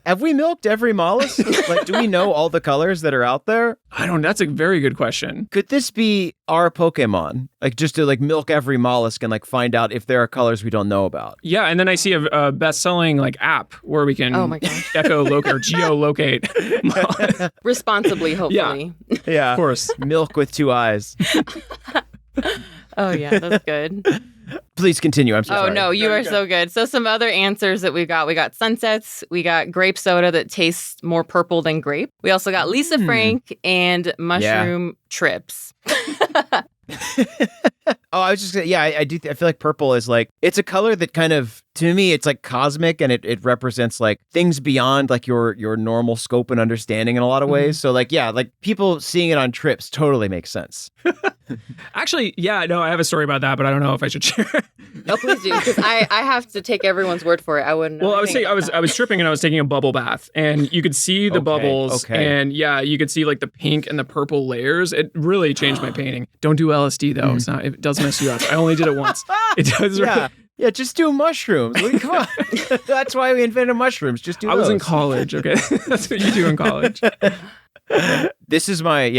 Have we milked every mollusk? Like, do we know all the colors that are out there? That's a very good question. Could this be our Pokemon? Like, just to like milk every mollusk and like find out if there are colors we don't know about. Yeah, and then I see a best-selling like app where we can echolocate or geolocate. Responsibly, hopefully. Yeah. Of course. Milk with two eyes. Oh, yeah, that's good. Please continue. I'm so sorry. Oh, no, you are so good. So some other answers that we got sunsets. We got grape soda that tastes more purple than grape. We also got Lisa Frank and mushroom trips. I was just gonna, I do. I feel like purple is like, it's a color that kind of, to me, it's like cosmic, and it represents like things beyond like your normal scope and understanding in a lot of ways. So like, like people seeing it on trips totally makes sense. Actually, I have a story about that, but I don't know if I should share. No, please do, because I have to take everyone's word for it. I wouldn't know. Well, I was tripping and I was taking a bubble bath, and you could see the bubbles, and you could see like the pink and the purple layers. It really changed my painting. Don't do LSD though. It does mess you up. I only did it once. It does. Yeah, just do mushrooms. Come on. That's why we invented mushrooms. Just do I was in those. college, okay? That's what you do in college. This is my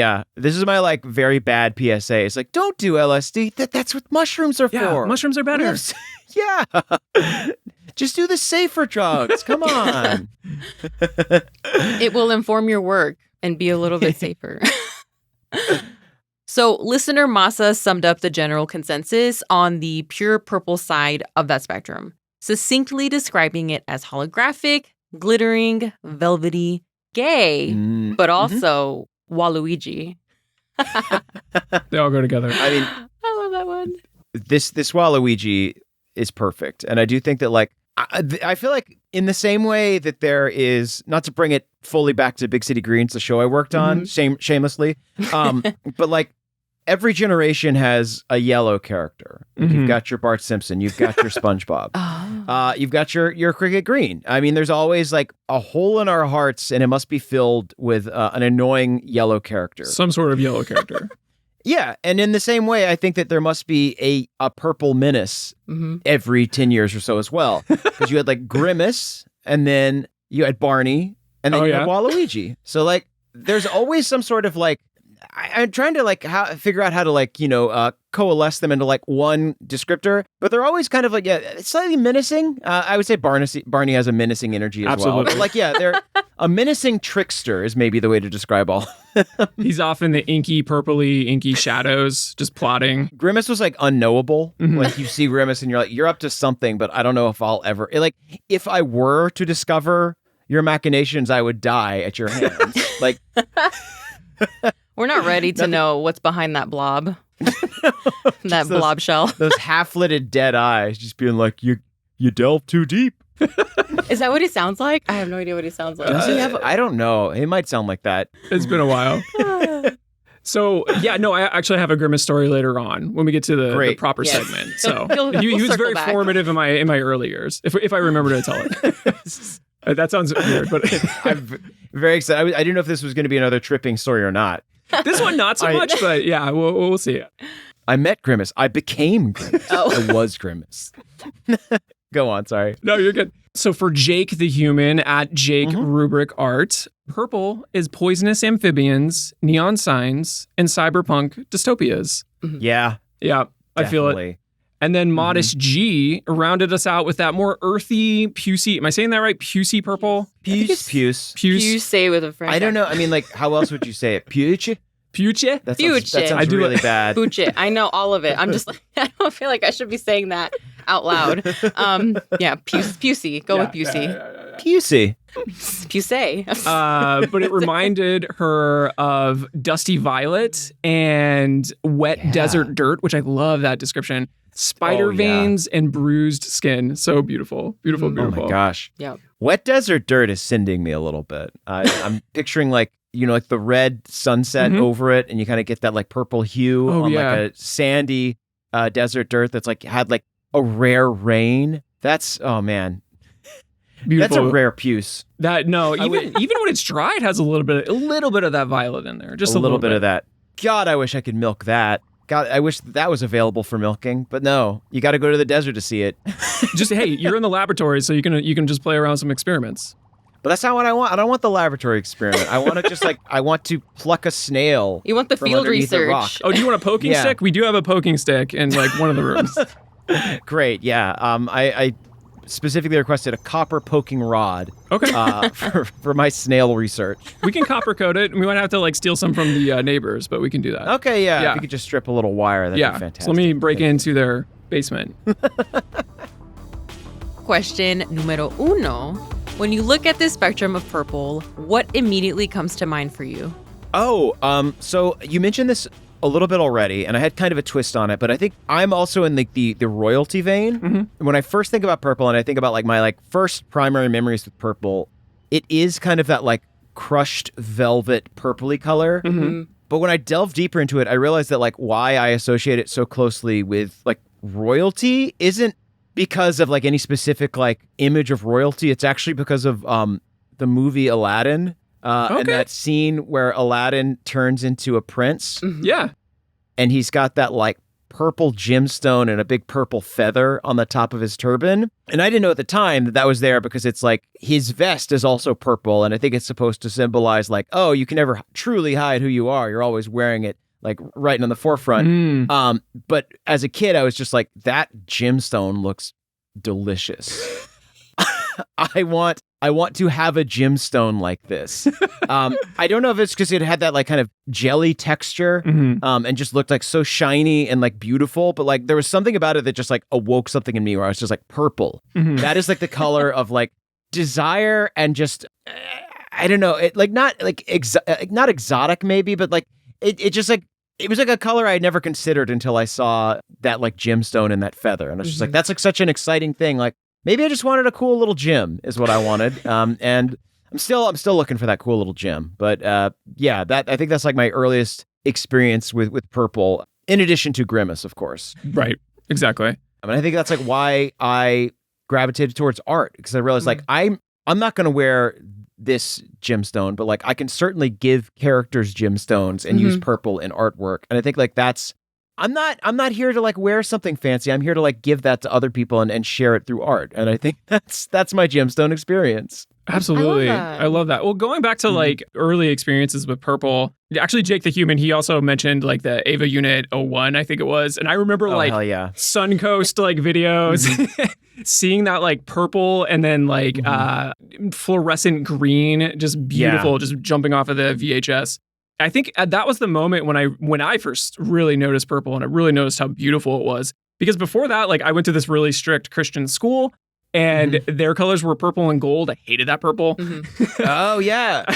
like very bad PSA. It's like, don't do LSD. That's what mushrooms are Yeah, for. mushrooms are better. Yeah. Just do the safer drugs. Come on. It will inform your work and be a little bit safer. So listener Masa summed up the general consensus on the pure purple side of that spectrum, succinctly describing it as holographic, glittering, velvety, gay, but also Waluigi. They all go together. I mean, I love that one. this Waluigi is perfect. And I do think that, like, I feel like in the same way that there is, not to bring it fully back to Big City Greens, the show I worked on, shamelessly, but like every generation has a yellow character. Like, you've got your Bart Simpson, you've got your SpongeBob, you've got your Cricket Green. I mean, there's always like a hole in our hearts, and it must be filled with an annoying yellow character. Some sort of yellow character. Yeah, and in the same way, I think that there must be a purple menace every 10 years or so as well. Because you had like Grimace, and then you had Barney, and then you had Waluigi. So like, there's always some sort of like, I'm trying to like figure out how to like, coalesce them into like one descriptor, but they're always kind of like, it's slightly menacing. I would say Barney has a menacing energy as well. But like, they're a menacing trickster is maybe the way to describe all. He's often the purpley, inky shadows, just plotting. Grimace was like unknowable. Like, you see Grimace and you're like, you're up to something, but I don't know if I'll ever, like, if I were to discover your machinations, I would die at your hands. Like, we're not ready to know what's behind that blob. That blob shell. Those half-lidded dead eyes just being like, you delve too deep. Is that what he sounds like? I have no idea what he sounds like. Does he have? I don't know. It might sound like that. It's been a while. So, I actually have a Grimace story later on when we get to the proper segment. So he was very formative in my early years, if I remember to tell it. That sounds weird, but I'm very excited. I didn't know if this was going to be another tripping story or not. This one, not so much, but yeah, we'll see. I met Grimace. I became Grimace. I was Grimace. Go on, sorry. No, you're good. So for Jake the Human at Jake Rubric Art, purple is poisonous amphibians, neon signs, and cyberpunk dystopias. Yeah. Yeah, definitely. I feel it. And then Modest G rounded us out with that more earthy, pucey. Am I saying that right? Pucey purple? Puce. Puce say with a French. I don't know. I mean, like, how else would you say it? Puce? Puce? That sounds really bad. Puce. I know all of it. I'm just like, I don't feel like I should be saying that out loud. Pucey. Go with Pucey. Pucey. Puce. But it reminded her of Dusty Violet and Wet Desert Dirt, which I love that description. Spider veins and bruised skin. So beautiful. Beautiful. Oh my gosh. Yeah. Wet Desert Dirt is sending me a little bit. I'm picturing like, like the red sunset over it, and you kind of get that like purple hue on like a sandy desert dirt that's like had like a rare rain. That's, oh man. Beautiful. That's a rare puce. Even when it's dry, it has a little bit of that violet in there. Just a little bit of that. God, I wish I could milk that. God, I wish that was available for milking, but no, you got to go to the desert to see it. Just, hey, you're in the laboratory, so you can just play around with some experiments. But that's not what I want. I don't want the laboratory experiment. I want to just like, I want to pluck a snail. You want the field research. Oh, do you want a poking stick? We do have a poking stick in like one of the rooms. Great, yeah. I specifically requested a copper poking rod. Okay. For my snail research. We can copper coat it. We might have to like steal some from the neighbors, but we can do that. Okay, yeah. If you could just strip a little wire, that'd be fantastic. So let me break into their basement. Question numero uno. When you look at this spectrum of purple, what immediately comes to mind for you? Oh, so you mentioned this a little bit already, and I had kind of a twist on it, but I think I'm also in the royalty vein. When I first think about purple, and I think about like my like first primary memories with purple, it is kind of that like crushed velvet purpley color. But when I delve deeper into it, I realized that like why I associate it so closely with like royalty isn't because of like any specific like image of royalty. It's actually because of the movie Aladdin. And that scene where Aladdin turns into a prince. Yeah. And he's got that like purple gemstone and a big purple feather on the top of his turban. And I didn't know at the time that that was there because it's like his vest is also purple. And I think it's supposed to symbolize like, oh, you can never truly hide who you are. You're always wearing it like right in the forefront. But as a kid, I was just like, that gemstone looks delicious. I want to have a gemstone like this. I don't know if it's because it had that like kind of jelly texture and just looked like so shiny and like beautiful, but like there was something about it that just like awoke something in me where I was just like, purple. That is like the color of like desire and just, I don't know, it like not like not exotic maybe, but like it just like, it was like a color I had never considered until I saw that like gemstone and that feather. And I was just like, that's like such an exciting thing. Like, maybe I just wanted a cool little gem is what I wanted. And I'm still looking for that cool little gem. But yeah, I think that's like my earliest experience with purple, in addition to Grimace, of course. Right. Exactly. I mean, I think that's like why I gravitated towards art, because I realized like I'm not going to wear this gemstone, but like I can certainly give characters gemstones and use purple in artwork. And I think like that's, I'm not here to like wear something fancy. I'm here to like give that to other people and share it through art. And I think that's my gemstone experience. Absolutely. I love that. Well, going back to like early experiences with purple, actually Jake the Human, he also mentioned like the Ava Unit 01, I think it was. And I remember like Suncoast like videos, seeing that like purple and then like fluorescent green, just beautiful, just jumping off of the VHS. I think that was the moment when I first really noticed purple and I really noticed how beautiful it was. Because before that, like I went to this really strict Christian school and their colors were purple and gold. I hated that purple. Oh, yeah.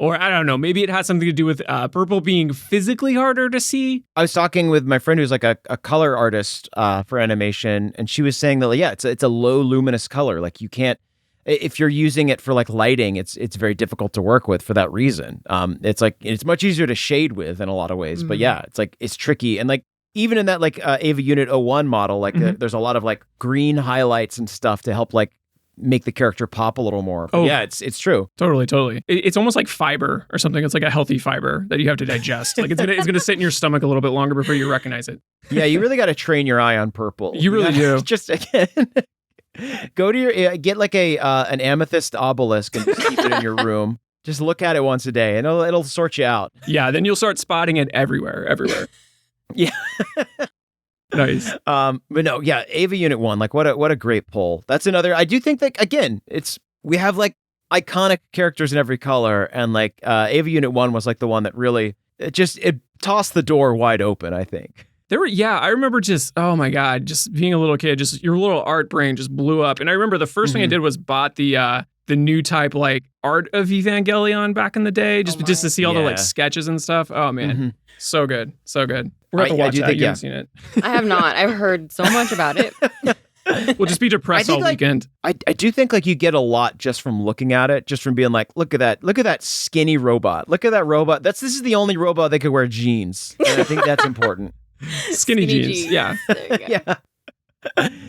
Or I don't know, maybe it has something to do with purple being physically harder to see. I was talking with my friend who's like a color artist for animation, and she was saying that, yeah, it's a low luminous color. Like you can't, if you're using it for like lighting, it's very difficult to work with for that reason. It's like, it's much easier to shade with in a lot of ways, but yeah, it's like, it's tricky. And like, even in that like Ava Unit 01 model, like there's a lot of like green highlights and stuff to help like make the character pop a little more. But yeah, it's true. Totally. It's almost like fiber or something. It's like a healthy fiber that you have to digest. Like it's gonna sit in your stomach a little bit longer before you recognize it. Yeah, you really got to train your eye on purple. You really do. Just again, go to your get like an amethyst obelisk and just keep it in your room. Just look at it once a day, and it'll sort you out. Yeah, then you'll start spotting it everywhere. Yeah. Nice. But no, yeah, Ava Unit 1, like what a great pull. That's another, I do think that, again, we have like iconic characters in every color, and like Ava Unit 1 was like the one that really, it tossed the door wide open, I think. I remember just, oh my God, just being a little kid, just your little art brain just blew up. And I remember the first thing I did was bought the new type like Art of Evangelion back in the day, just to see all the like sketches and stuff. Oh man, so good. We're going to watch that. You haven't seen it. I have not. I've heard so much about it. We'll just be depressed all weekend. I do think like you get a lot just from looking at it, just from being like, look at that skinny robot. Look at that robot. This is the only robot that could wear jeans. And I think that's important. Skinny jeans. Yeah. Yeah.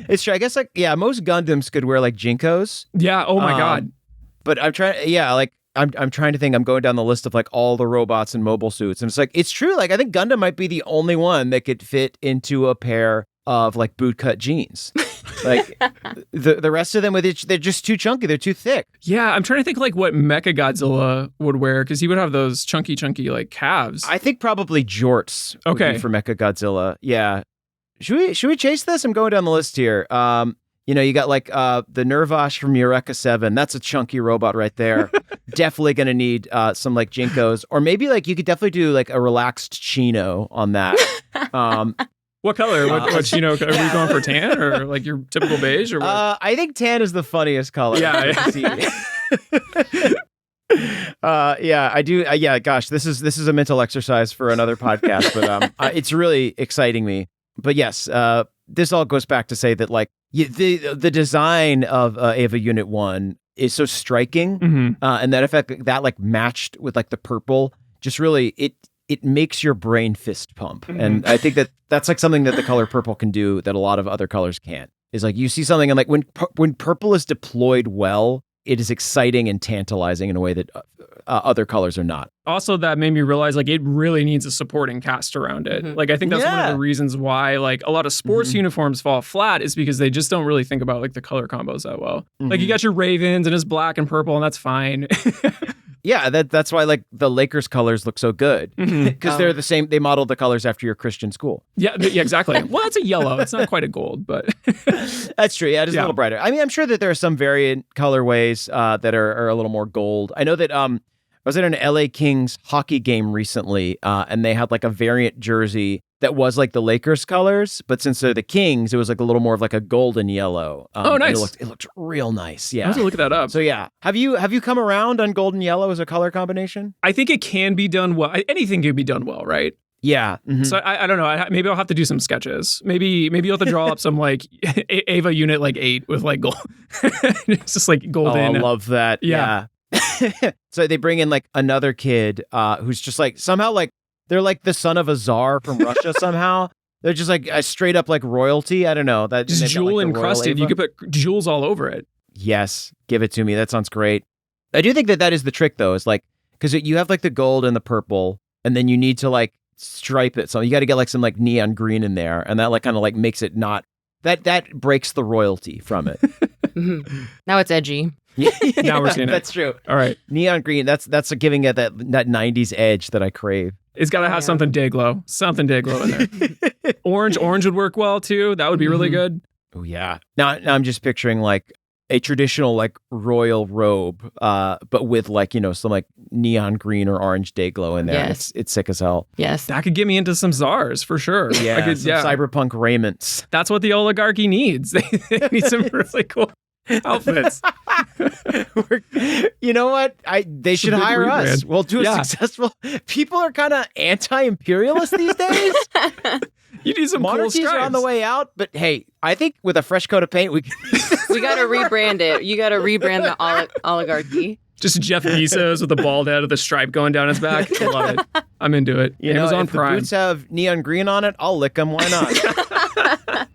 It's true. I guess like, yeah, most Gundams could wear like Jinkos. Yeah. Oh my God. But I'm trying, I'm trying to think. I'm going down the list of like all the robots and mobile suits, and it's like, it's true. Like I think Gundam might be the only one that could fit into a pair of like bootcut jeans. Like the rest of them they're just too chunky. They're too thick. Yeah, I'm trying to think like what Mechagodzilla would wear, because he would have those chunky like calves. I think probably jorts. Would be for Mechagodzilla. Yeah. Should we chase this? I'm going down the list here. You got like the Nervash from Eureka 7. That's a chunky robot right there. Definitely going to need some like Jinkos. Or maybe like you could definitely do like a relaxed chino on that. What color? What chino? Are we going for tan or like your typical beige? Or what? I think tan is the funniest color. Yeah. I do. Yeah, gosh, this is a mental exercise for another podcast, but it's really exciting me. But yes, this all goes back to say that like the design of Ava Unit 1 is so striking, and that effect that like matched with like the purple, just really it makes your brain fist pump. And I think that's like something that the color purple can do that a lot of other colors can't. Is like you see something and like when purple is deployed well, it is exciting and tantalizing in a way that other colors are not. Also, that made me realize like it really needs a supporting cast around it. Like I think that's one of the reasons why like a lot of sports uniforms fall flat is because they just don't really think about like the color combos that well. Like you got your Ravens and it's black and purple and that's fine. Yeah, that's why like the Lakers colors look so good because they're the same. They modeled the colors after your Christian school. Yeah, exactly. Well, that's a yellow. It's not quite a gold, but that's true. Yeah, it is a little brighter. I mean, I'm sure that there are some variant colorways that are a little more gold. I know that I was at an LA Kings hockey game recently, and they had like a variant jersey that was like the Lakers colors, but since they're the Kings, it was like a little more of like a golden yellow. Oh, nice. It looked real nice. Yeah. I have to look that up. So yeah, have you come around on golden yellow as a color combination? I think it can be done well. Anything can be done well, right? Yeah. So I don't know. Maybe I'll have to do some sketches. Maybe you'll have to draw up some like Ava Unit like 8 with like gold. It's just like golden. Oh, I love that. Yeah. So they bring in like another kid who's just like somehow like they're like the son of a czar from Russia somehow. They're just like a straight up like royalty. I don't know. That just jewel like encrusted. You could put jewels all over it. Yes, give it to me. That sounds great. I do think that is the trick though. Is like because you have like the gold and the purple, and then you need to like stripe it. So you got to get like some like neon green in there, and that like kind of like makes it not that breaks the royalty from it. Now it's edgy. Now we're seeing it. That's true. All right. Neon green. That's giving it that 90s edge that I crave. It's got to have something day glow. Something day glow in there. Orange would work well too. That would be really good. Oh yeah. Now I'm just picturing like a traditional like royal robe, but with like, some like neon green or orange day glow in there. Yes. It's sick as hell. Yes. That could get me into some czars for sure. Yeah. Cyberpunk raiments. That's what the oligarchy needs. They need some really cool outfits. You know what? They should hire us. We'll do a successful. People are kind of anti-imperialist these days. You need some monarchies cool stripes. Are on the way out, but hey, I think with a fresh coat of paint, we got to rebrand it. You got to rebrand the oligarchy. Just Jeff Bezos with a bald head with a stripe going down his back. I love it. I'm into it. Amazon if Prime. The boots have neon green on it, I'll lick them. Why not?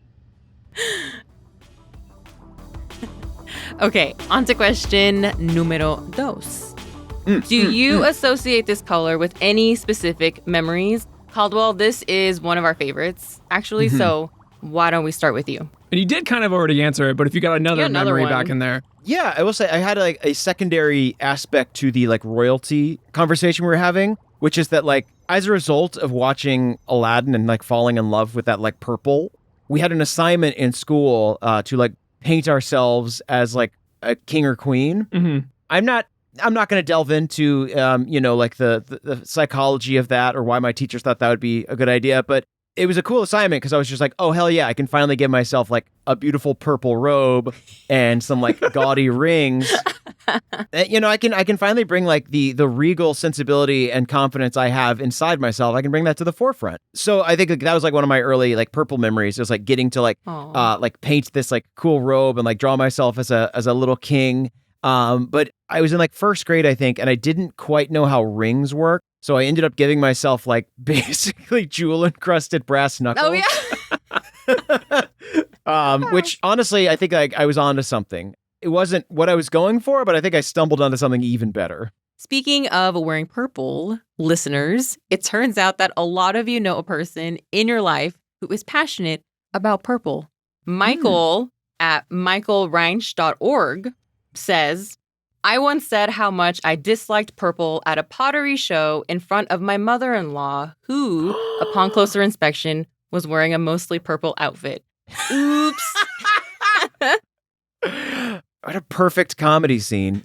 Okay, on to question numero dos. Do you associate this color with any specific memories? Caldwell, this is one of our favorites, actually, so why don't we start with you? And you did kind of already answer it, but if you got another memory one. back in there. Yeah, I will say I had like a secondary aspect to the like royalty conversation we were having, which is that like as a result of watching Aladdin and like falling in love with that like purple, we had an assignment in school to like paint ourselves as like a king or queen. I'm not going to delve into like the psychology of that or why my teachers thought that would be a good idea, but it was a cool assignment because I was just like, oh hell yeah, I can finally give myself like a beautiful purple robe and some like gaudy rings. I can finally bring like the regal sensibility and confidence I have inside myself. I can bring that to the forefront. So I think like, that was like one of my early like purple memories. It was like getting to like like paint this like cool robe and like draw myself as a little king. But I was in like first grade, I think, and I didn't quite know how rings work. So I ended up giving myself like basically jewel encrusted brass knuckles. Oh yeah. Which honestly, I think I was onto something. It wasn't what I was going for, but I think I stumbled onto something even better. Speaking of wearing purple, listeners, it turns out that a lot of you know a person in your life who is passionate about purple. Michael at michaelreinsch.org says, I once said how much I disliked purple at a pottery show in front of my mother-in-law, who, upon closer inspection, was wearing a mostly purple outfit. Oops. What a perfect comedy scene.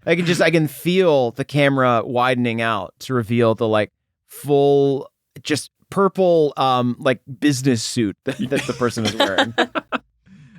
I can feel the camera widening out to reveal the like full just purple like business suit that the person is wearing.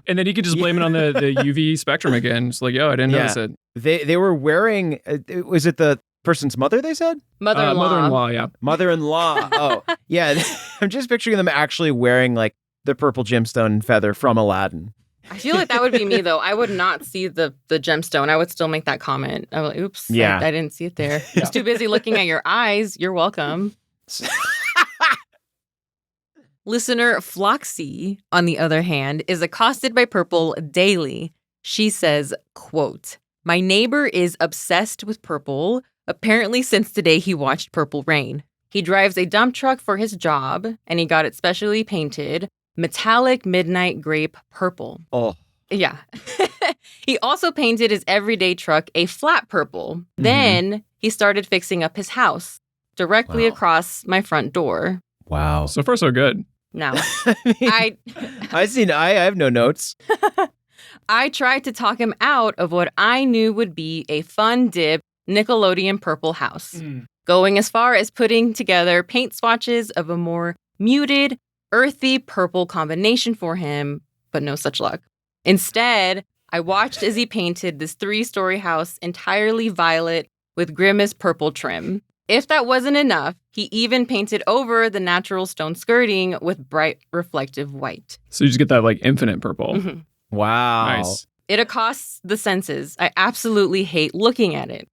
And then you could just blame it on the UV spectrum again. It's like, I didn't notice it. They were wearing, was it the person's mother, they said? Mother-in-law. Mother-in-law, yeah. Mother-in-law. Oh, yeah. I'm just picturing them actually wearing like the purple gemstone and feather from Aladdin. I feel like that would be me, though. I would not see the gemstone. I would still make that comment. I'm like, oops, yeah. I didn't see it there. I was too busy looking at your eyes. You're welcome. Listener Floxy, on the other hand, is accosted by purple daily. She says, quote, My neighbor is obsessed with purple, apparently since the day he watched Purple Rain. He drives a dump truck for his job, and he got it specially painted metallic midnight grape purple. Oh. Yeah. He also painted his everyday truck a flat purple. Then he started fixing up his house directly across my front door. Wow. So far, so good. Now, I have no notes. I tried to talk him out of what I knew would be a fun dip Nickelodeon purple house, going as far as putting together paint swatches of a more muted, earthy purple combination for him, but no such luck. Instead, I watched as he painted this 3-story house entirely violet with grimace purple trim. If that wasn't enough, he even painted over the natural stone skirting with bright reflective white. So you just get that like infinite purple. Wow. Nice. It accosts the senses. I absolutely hate looking at it.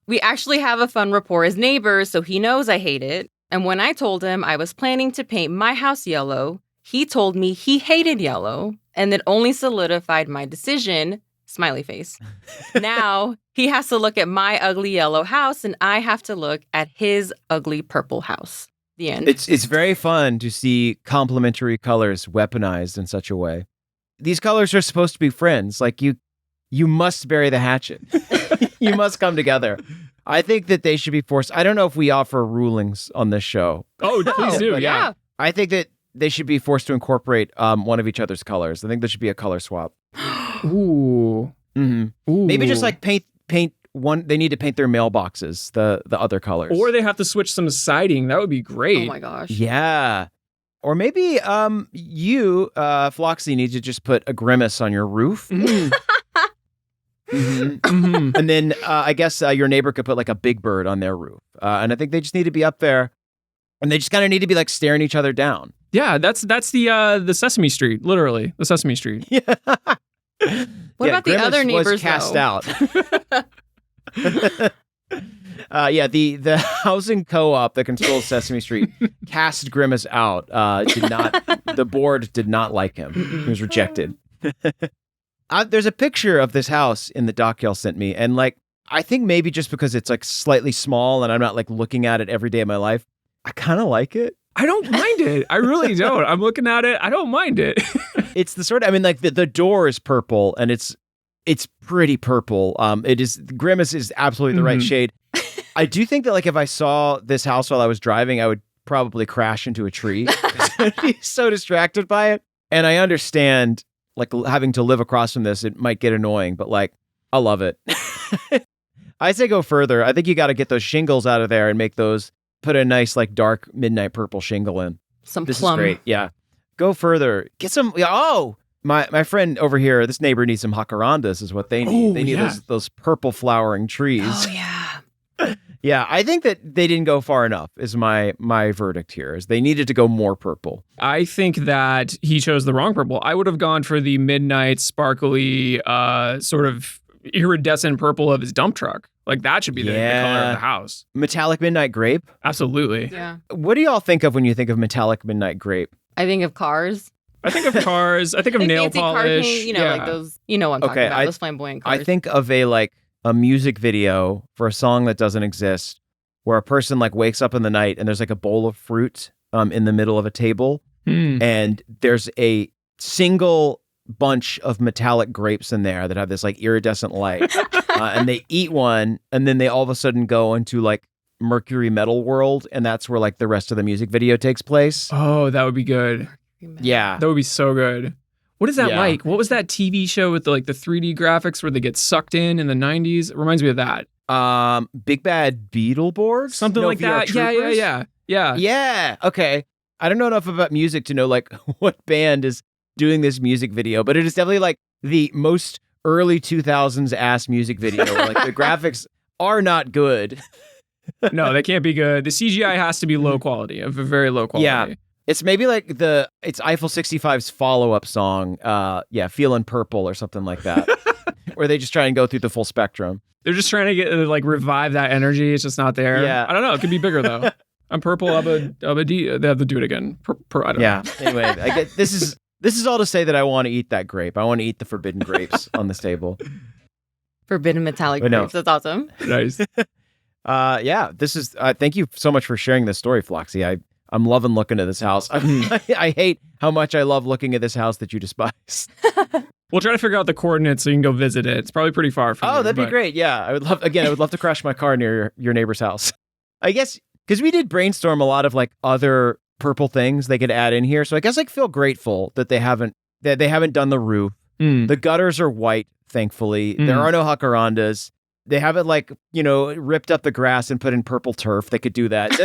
We actually have a fun rapport as neighbors, so he knows I hate it. And when I told him I was planning to paint my house yellow, he told me he hated yellow, and it only solidified my decision, smiley face. Now he has to look at my ugly yellow house, and I have to look at his ugly purple house. The end. It's very fun to see complementary colors weaponized in such a way. These colors are supposed to be friends. Like you must bury the hatchet. You must come together. I think that they should be forced. I don't know if we offer rulings on this show. Oh, please do. But Yeah. I think that they should be forced to incorporate one of each other's colors. I think there should be a color swap. Ooh. Mm-hmm. Ooh. Maybe just like paint one. They need to paint their mailboxes the other colors. Or they have to switch some siding. That would be great. Oh my gosh. Yeah. Or maybe you, Floxy, need to just put a grimace on your roof. And then I guess your neighbor could put like a big bird on their roof. And I think they just need to be up there. And they just kind of need to be like staring each other down. Yeah, that's the Sesame Street, literally. The Sesame Street. Yeah. What about the other neighbors, was cast though? out. The housing co-op that controls Sesame Street cast Grimace out. The board did not like him. He was rejected. There's a picture of this house in the doc y'all sent me, and like I think maybe just because it's like slightly small and I'm not like looking at it every day of my life, I kind of like it. I don't mind it. I really don't. I'm looking at it. I don't mind it. It's the sort of, I mean, like the door is purple and it's pretty purple. Grimace is absolutely the right shade. I do think that like if I saw this house while I was driving, I would probably crash into a tree. I'd be so distracted by it. And I understand like having to live across from this, it might get annoying, but like I love it. I say go further. I think you got to get those shingles out of there and put a nice like dark midnight purple shingle in. This Plum. is great. Yeah. Go further. Get some. Oh, my friend over here, this neighbor needs some jacarandas is what they need. Oh, they need yeah. those purple flowering trees. Oh, yeah. Yeah, I think that they didn't go far enough is my verdict here, is they needed to go more purple. I think that he chose the wrong purple. I would have gone for the midnight, sparkly, sort of iridescent purple of his dump truck. Like that should be the color of the house. Metallic midnight grape? Absolutely. Yeah. What do y'all think of when you think of metallic midnight grape? I think of cars. I think of cars. I think of Like nail fancy car polish. paint, like those, what I'm talking about, those flamboyant cars. I think of a music video for a song that doesn't exist, where a person like wakes up in the night and there's like a bowl of fruit in the middle of a table, and there's a single bunch of metallic grapes in there that have this like iridescent light, and they eat one, and then they all of a sudden go into like Mercury Metal World, and that's where like the rest of the music video takes place. Oh, that would be good. Yeah, That would be so good. What is that Yeah. like? What was that TV show with the 3D graphics where they get sucked in the 90s? It reminds me of that. Big Bad Beetleborgs? Something No, like VR that. Troopers? Yeah. Yeah. Okay. I don't know enough about music to know like what band is doing this music video, but it is definitely like the most early 2000s ass music video. Where, like the graphics are not good. No, they can't be good. The CGI has to be low quality, of a very low quality. Yeah. It's maybe like it's Eiffel 65's follow-up song, Feelin' Purple or something like that, where they just try and go through the full spectrum. They're just trying to get revive that energy. It's just not there. Yeah. I don't know. It could be bigger though. I'm purple. Abba D. They have to do it again. I don't know. Anyway, I get this is all to say that I want to eat that grape. I want to eat the forbidden grapes on this table. Forbidden metallic But no. grapes. That's awesome. Nice. Yeah, this is. Thank you so much for sharing this story, Floxy. I'm loving looking at this house. I hate how much I love looking at this house that you despise. We'll try to figure out the coordinates so you can go visit it. It's probably pretty far from you. Oh, that'd be great. Yeah, I would love to crash my car near your neighbor's house. I guess because we did brainstorm a lot of like other purple things they could add in here. So I guess I feel grateful that they haven't done the roof. The gutters are white, thankfully. There are no jacarandas. They haven't ripped up the grass and put in purple turf. They could do that.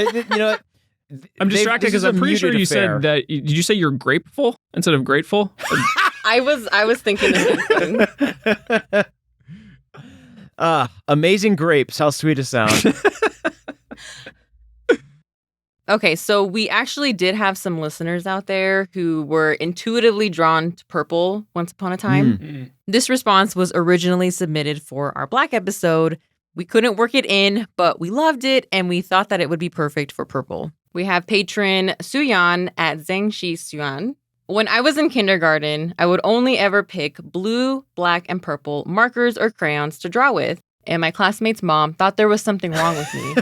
I'm distracted because I'm pretty sure you said that. Did you say you're grateful instead of grateful? I was thinking the same thing. Amazing grapes. How sweet a sound. Okay, so we actually did have some listeners out there who were intuitively drawn to purple once upon a time. This response was originally submitted for our Black episode. We couldn't work it in, but we loved it, and we thought that it would be perfect for purple. We have patron Suyan at Zhengxi Suyan. When I was in kindergarten, I would only ever pick blue, black, and purple markers or crayons to draw with. And my classmate's mom thought there was something wrong with me.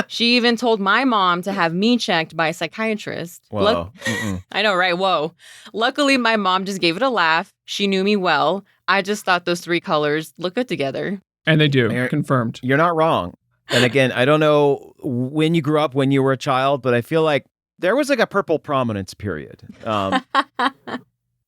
She even told my mom to have me checked by a psychiatrist. Whoa. I know, right? Whoa. Luckily, my mom just gave it a laugh. She knew me well. I just thought those three colors look good together. And they do. Confirmed. You're not wrong. And again, I don't know when you grew up, when you were a child, but I feel like there was like a purple prominence period.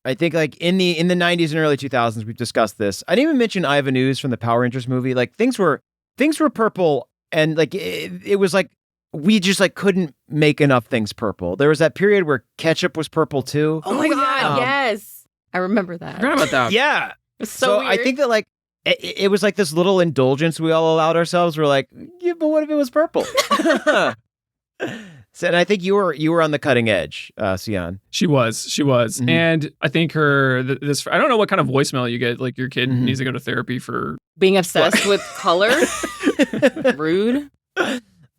I think like in the 90s and early 2000s, we've discussed this. I didn't even mention Ivan Ooze from the Power Rangers movie. Like things were purple, and like it was like we just like couldn't make enough things purple. There was that period where ketchup was purple too. Oh my God, yes. I remember that. I forgot about that. Yeah. It's so weird. I think that like it was like this little indulgence we all allowed ourselves. We're like, yeah, but what if it was purple? So, and I think you were on the cutting edge, Sian. She was. Mm-hmm. And I think this, I don't know what kind of voicemail you get. Like your kid needs to go to therapy for being obsessed with color. Rude.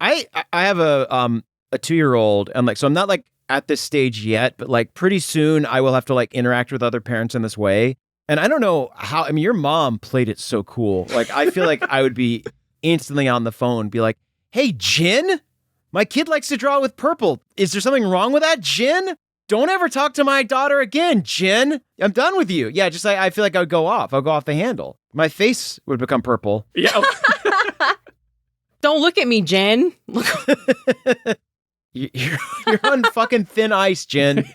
I have a 2-year-old, and like, so I'm not like at this stage yet, but like pretty soon I will have to like interact with other parents in this way. And I don't know how, I mean, your mom played it so cool. Like, I feel like I would be instantly on the phone, be like, hey, Jen, my kid likes to draw with purple. Is there something wrong with that, Jen? Don't ever talk to my daughter again, Jen. I'm done with you. Yeah, just I feel like I would go off. I'll go off the handle. My face would become purple. Yeah. Don't look at me, Jen. You're on fucking thin ice, Jen.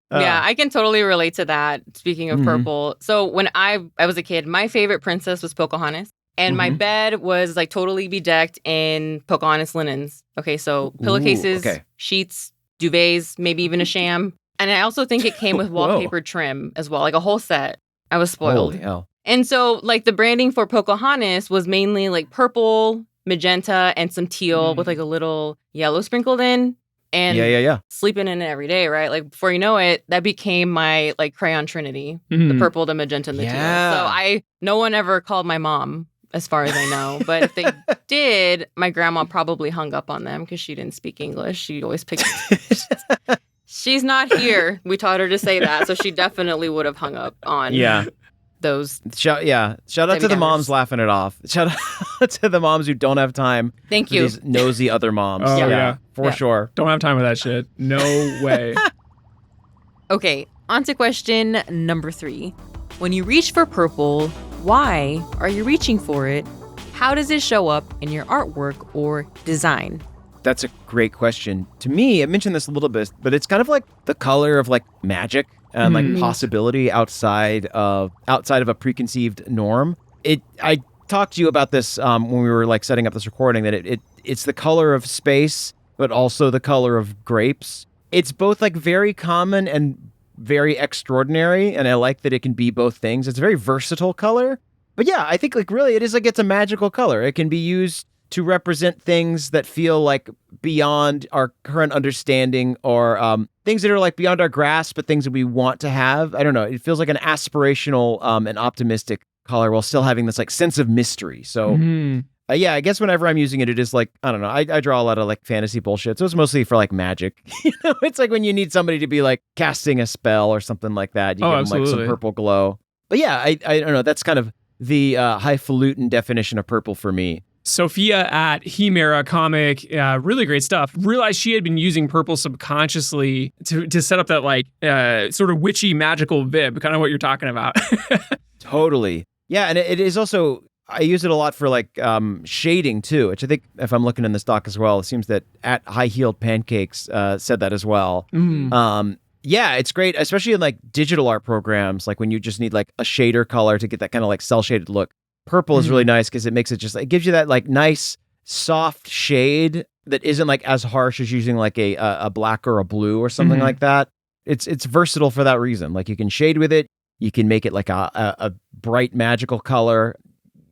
Yeah, I can totally relate to that. Speaking of purple. So when I was a kid, my favorite princess was Pocahontas. And my bed was like totally bedecked in Pocahontas linens. Okay, so pillowcases, sheets, duvets, maybe even a sham. And I also think it came with wallpaper trim as well, like a whole set. I was spoiled. Holy hell. And so like the branding for Pocahontas was mainly like purple, magenta, and some teal with like a little yellow sprinkled in. And sleeping in it every day, right? Like before you know it, that became my like crayon trinity, the purple, the magenta, and the teal. So no one ever called my mom, as far as I know. But if they did, my grandma probably hung up on them because she didn't speak English. She always picked. She's not here. We taught her to say that, so she definitely would have hung up on. Those. Shout out to the moms laughing it off. Shout out to the moms who don't have time. Thank you. These nosy other moms. Oh, yeah. For sure. Don't have time for that shit. No way. Okay, on to question number 3. When you reach for purple, why are you reaching for it? How does it show up in your artwork or design? That's a great question. To me, I mentioned this a little bit, but it's kind of like the color of like magic and like possibility outside of a preconceived norm. I talked to you about this when we were like setting up this recording, that it's the color of space, but also the color of grapes. It's both like very common and very extraordinary, and I like that it can be both things. It's a very versatile color. But yeah, I think like really it's a magical color. It can be used to represent things that feel like beyond our current understanding, or things that are like beyond our grasp, but things that we want to have. I don't know. It feels like an aspirational and optimistic color while still having this like sense of mystery. So yeah, I guess whenever I'm using it, it is like, I don't know. I draw a lot of like fantasy bullshit. So it's mostly for like magic. You know, it's like when you need somebody to be like casting a spell or something like that. You give them like some purple glow. But yeah, I don't know. That's kind of the highfalutin definition of purple for me. Sophia at Hemera Comic, really great stuff. Realized she had been using purple subconsciously to set up that like sort of witchy magical vib, kind of what you're talking about. Totally. Yeah, and it is also, I use it a lot for like shading too, which I think if I'm looking in the stock as well, it seems that at High Heeled Pancakes said that as well. Yeah, it's great, especially in like digital art programs, like when you just need like a shader color to get that kind of like cell shaded look. Purple is really nice because it makes it just, it gives you that like nice soft shade that isn't like as harsh as using like a black or a blue or something like that. It's versatile for that reason. Like you can shade with it. You can make it like a bright magical color.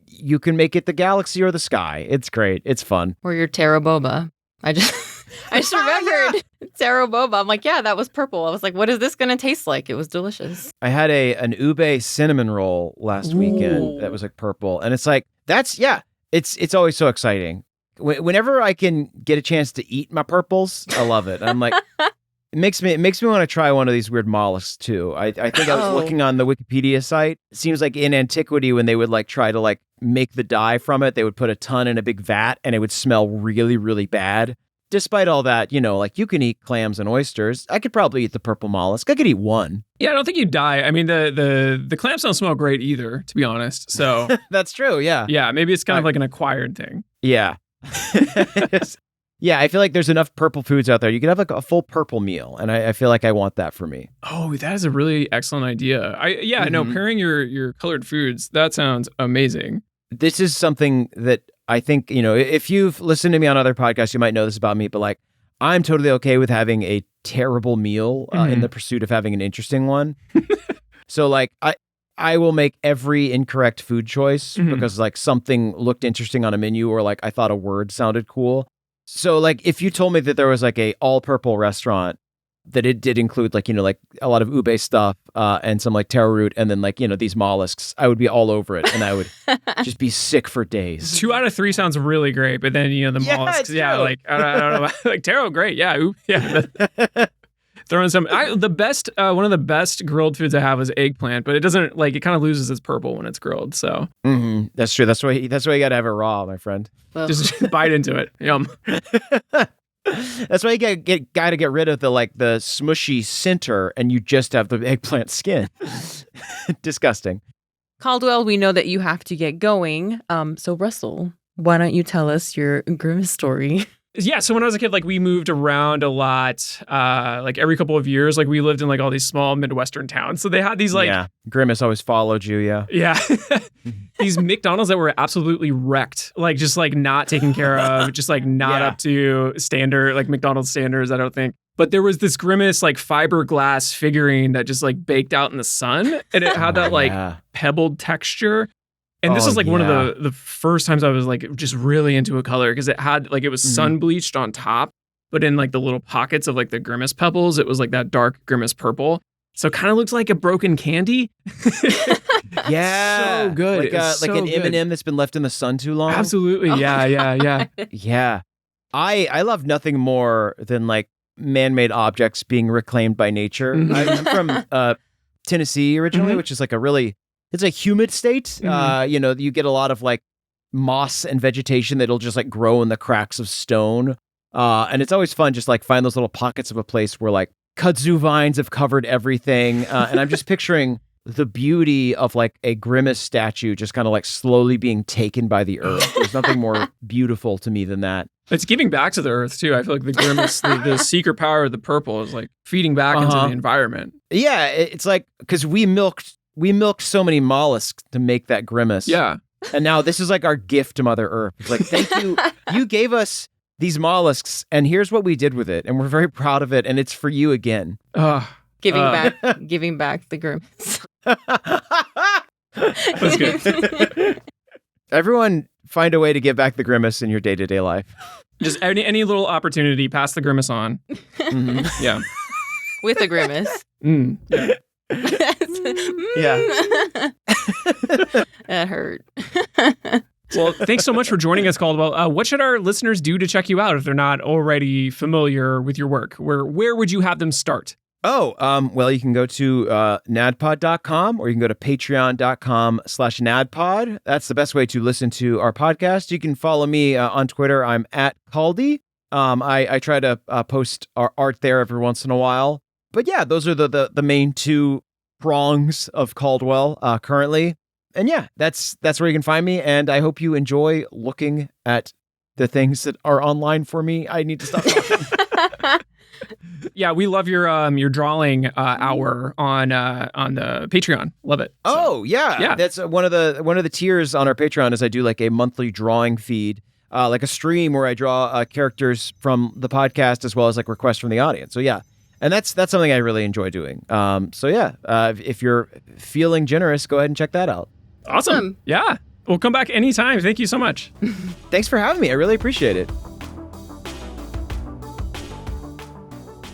You can make it the galaxy or the sky. It's great. It's fun. Or your Terra Boba. I just remembered Terra Boba. I'm like, yeah, that was purple. I was like, what is this going to taste like? It was delicious. I had an ube cinnamon roll last weekend that was like purple. And it's like, it's always so exciting. Whenever I can get a chance to eat my purples, I love it. I'm like, it makes me want to try one of these weird mollusks too. I think I was looking on the Wikipedia site. It seems like in antiquity when they would like try to like make the dye from it, they would put a ton in a big vat and it would smell really, really bad. Despite all that, you know, like you can eat clams and oysters. I could probably eat the purple mollusk. I could eat one. Yeah, I don't think you'd die. I mean, the clams don't smell great either, to be honest. So that's true. Yeah. Yeah, maybe it's kind of like an acquired thing. Yeah. Yeah, I feel like there's enough purple foods out there. You could have like a full purple meal, and I feel like I want that for me. Oh, that is a really excellent idea. No, pairing your colored foods, that sounds amazing. This is something that I think, you know, if you've listened to me on other podcasts, you might know this about me, but like, I'm totally okay with having a terrible meal in the pursuit of having an interesting one. So like, I will make every incorrect food choice because like something looked interesting on a menu or like I thought a word sounded cool. So like, if you told me that there was like a all purple restaurant that it did include like, you know, like a lot of ube stuff and some like taro root and then like, you know, these mollusks, I would be all over it and I would just be sick for days. 2 out of 3 sounds really great, but then, you know, the mollusks, like, I don't know, like taro, great. Yeah. Throw in some, one of the best grilled foods I have is eggplant, but it doesn't like, it kind of loses its purple when it's grilled. So that's true. That's why you got to have it raw, my friend. Just bite into it. Yum. That's why you got to get rid of the smushy center and you just have the eggplant skin. Disgusting. Caldwell, we know that you have to get going. So Russell, why don't you tell us your grimace story? Yeah, so when I was a kid, like we moved around a lot, like every couple of years, like we lived in like all these small Midwestern towns. So they had these like... Yeah, Grimace always followed you, yeah. Yeah. These McDonald's that were absolutely wrecked, like just like not taken care of, just like not up to standard, like McDonald's standards, I don't think. But there was this Grimace like fiberglass figurine that just like baked out in the sun and it had that pebbled texture. And this was like one of the first times I was like just really into a color because it had like it was sun bleached on top, but in like the little pockets of like the Grimace pebbles, it was like that dark Grimace purple. So it kind of looks like a broken candy. Yeah. So good. Like an M&M that's been left in the sun too long. Absolutely. Yeah. Yeah. I love nothing more than like man-made objects being reclaimed by nature. I'm from Tennessee originally, which is like it's a humid state. You know, you get a lot of like moss and vegetation that'll just like grow in the cracks of stone. And it's always fun just like find those little pockets of a place where like kudzu vines have covered everything. And I'm just picturing the beauty of like a Grimace statue just kind of like slowly being taken by the earth. There's nothing more beautiful to me than that. It's giving back to the earth too. I feel like the Grimace, the secret power of the purple is like feeding back into the environment. Yeah, it's like, because we milked so many mollusks to make that Grimace. Yeah. And now this is like our gift to Mother Earth. It's like, thank you. You gave us these mollusks and here's what we did with it. And we're very proud of it. And it's for you again. Giving back the Grimace. That's good. Everyone find a way to give back the Grimace in your day-to-day life. Just any little opportunity, pass the Grimace on. Yeah. With a Grimace. Yeah. Yeah. That hurt. Well, thanks so much for joining us, Caldwell. What should our listeners do to check you out if they're not already familiar with your work? Where would you have them start? Well, you can go to nadpod.com or you can go to patreon.com/nadpod. That's the best way to listen to our podcast. You can follow me on Twitter. I'm at Caldy. I try to post our art there every once in a while. But yeah, those are the main two prongs of Caldwell currently. And yeah, that's where you can find me. And I hope you enjoy looking at the things that are online for me. I need to stop talking. Yeah, we love your drawing hour on the Patreon. Love it. Oh yeah, Yeah. That's one of the tiers on our Patreon. Is I do like a monthly drawing feed, like a stream where I draw characters from the podcast as well as like requests from the audience. So yeah, and that's something I really enjoy doing. So yeah, if you're feeling generous, go ahead and check that out. Awesome. Yeah, we'll come back anytime. Thank you so much. Thanks for having me. I really appreciate it.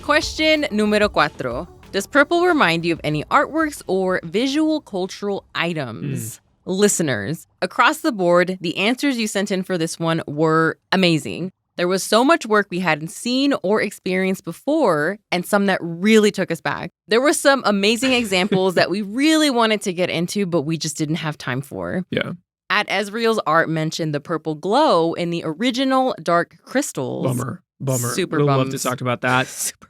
Question numero 4. Does purple remind you of any artworks or visual cultural items? Listeners, across the board, the answers you sent in for this one were amazing. There was so much work we hadn't seen or experienced before, and some that really took us back. There were some amazing examples that we really wanted to get into, but we just didn't have time for. Yeah. At Ezreal's art mentioned the purple glow in the original Dark Crystals. Bummer. Super Would love bums. to talk about that. Super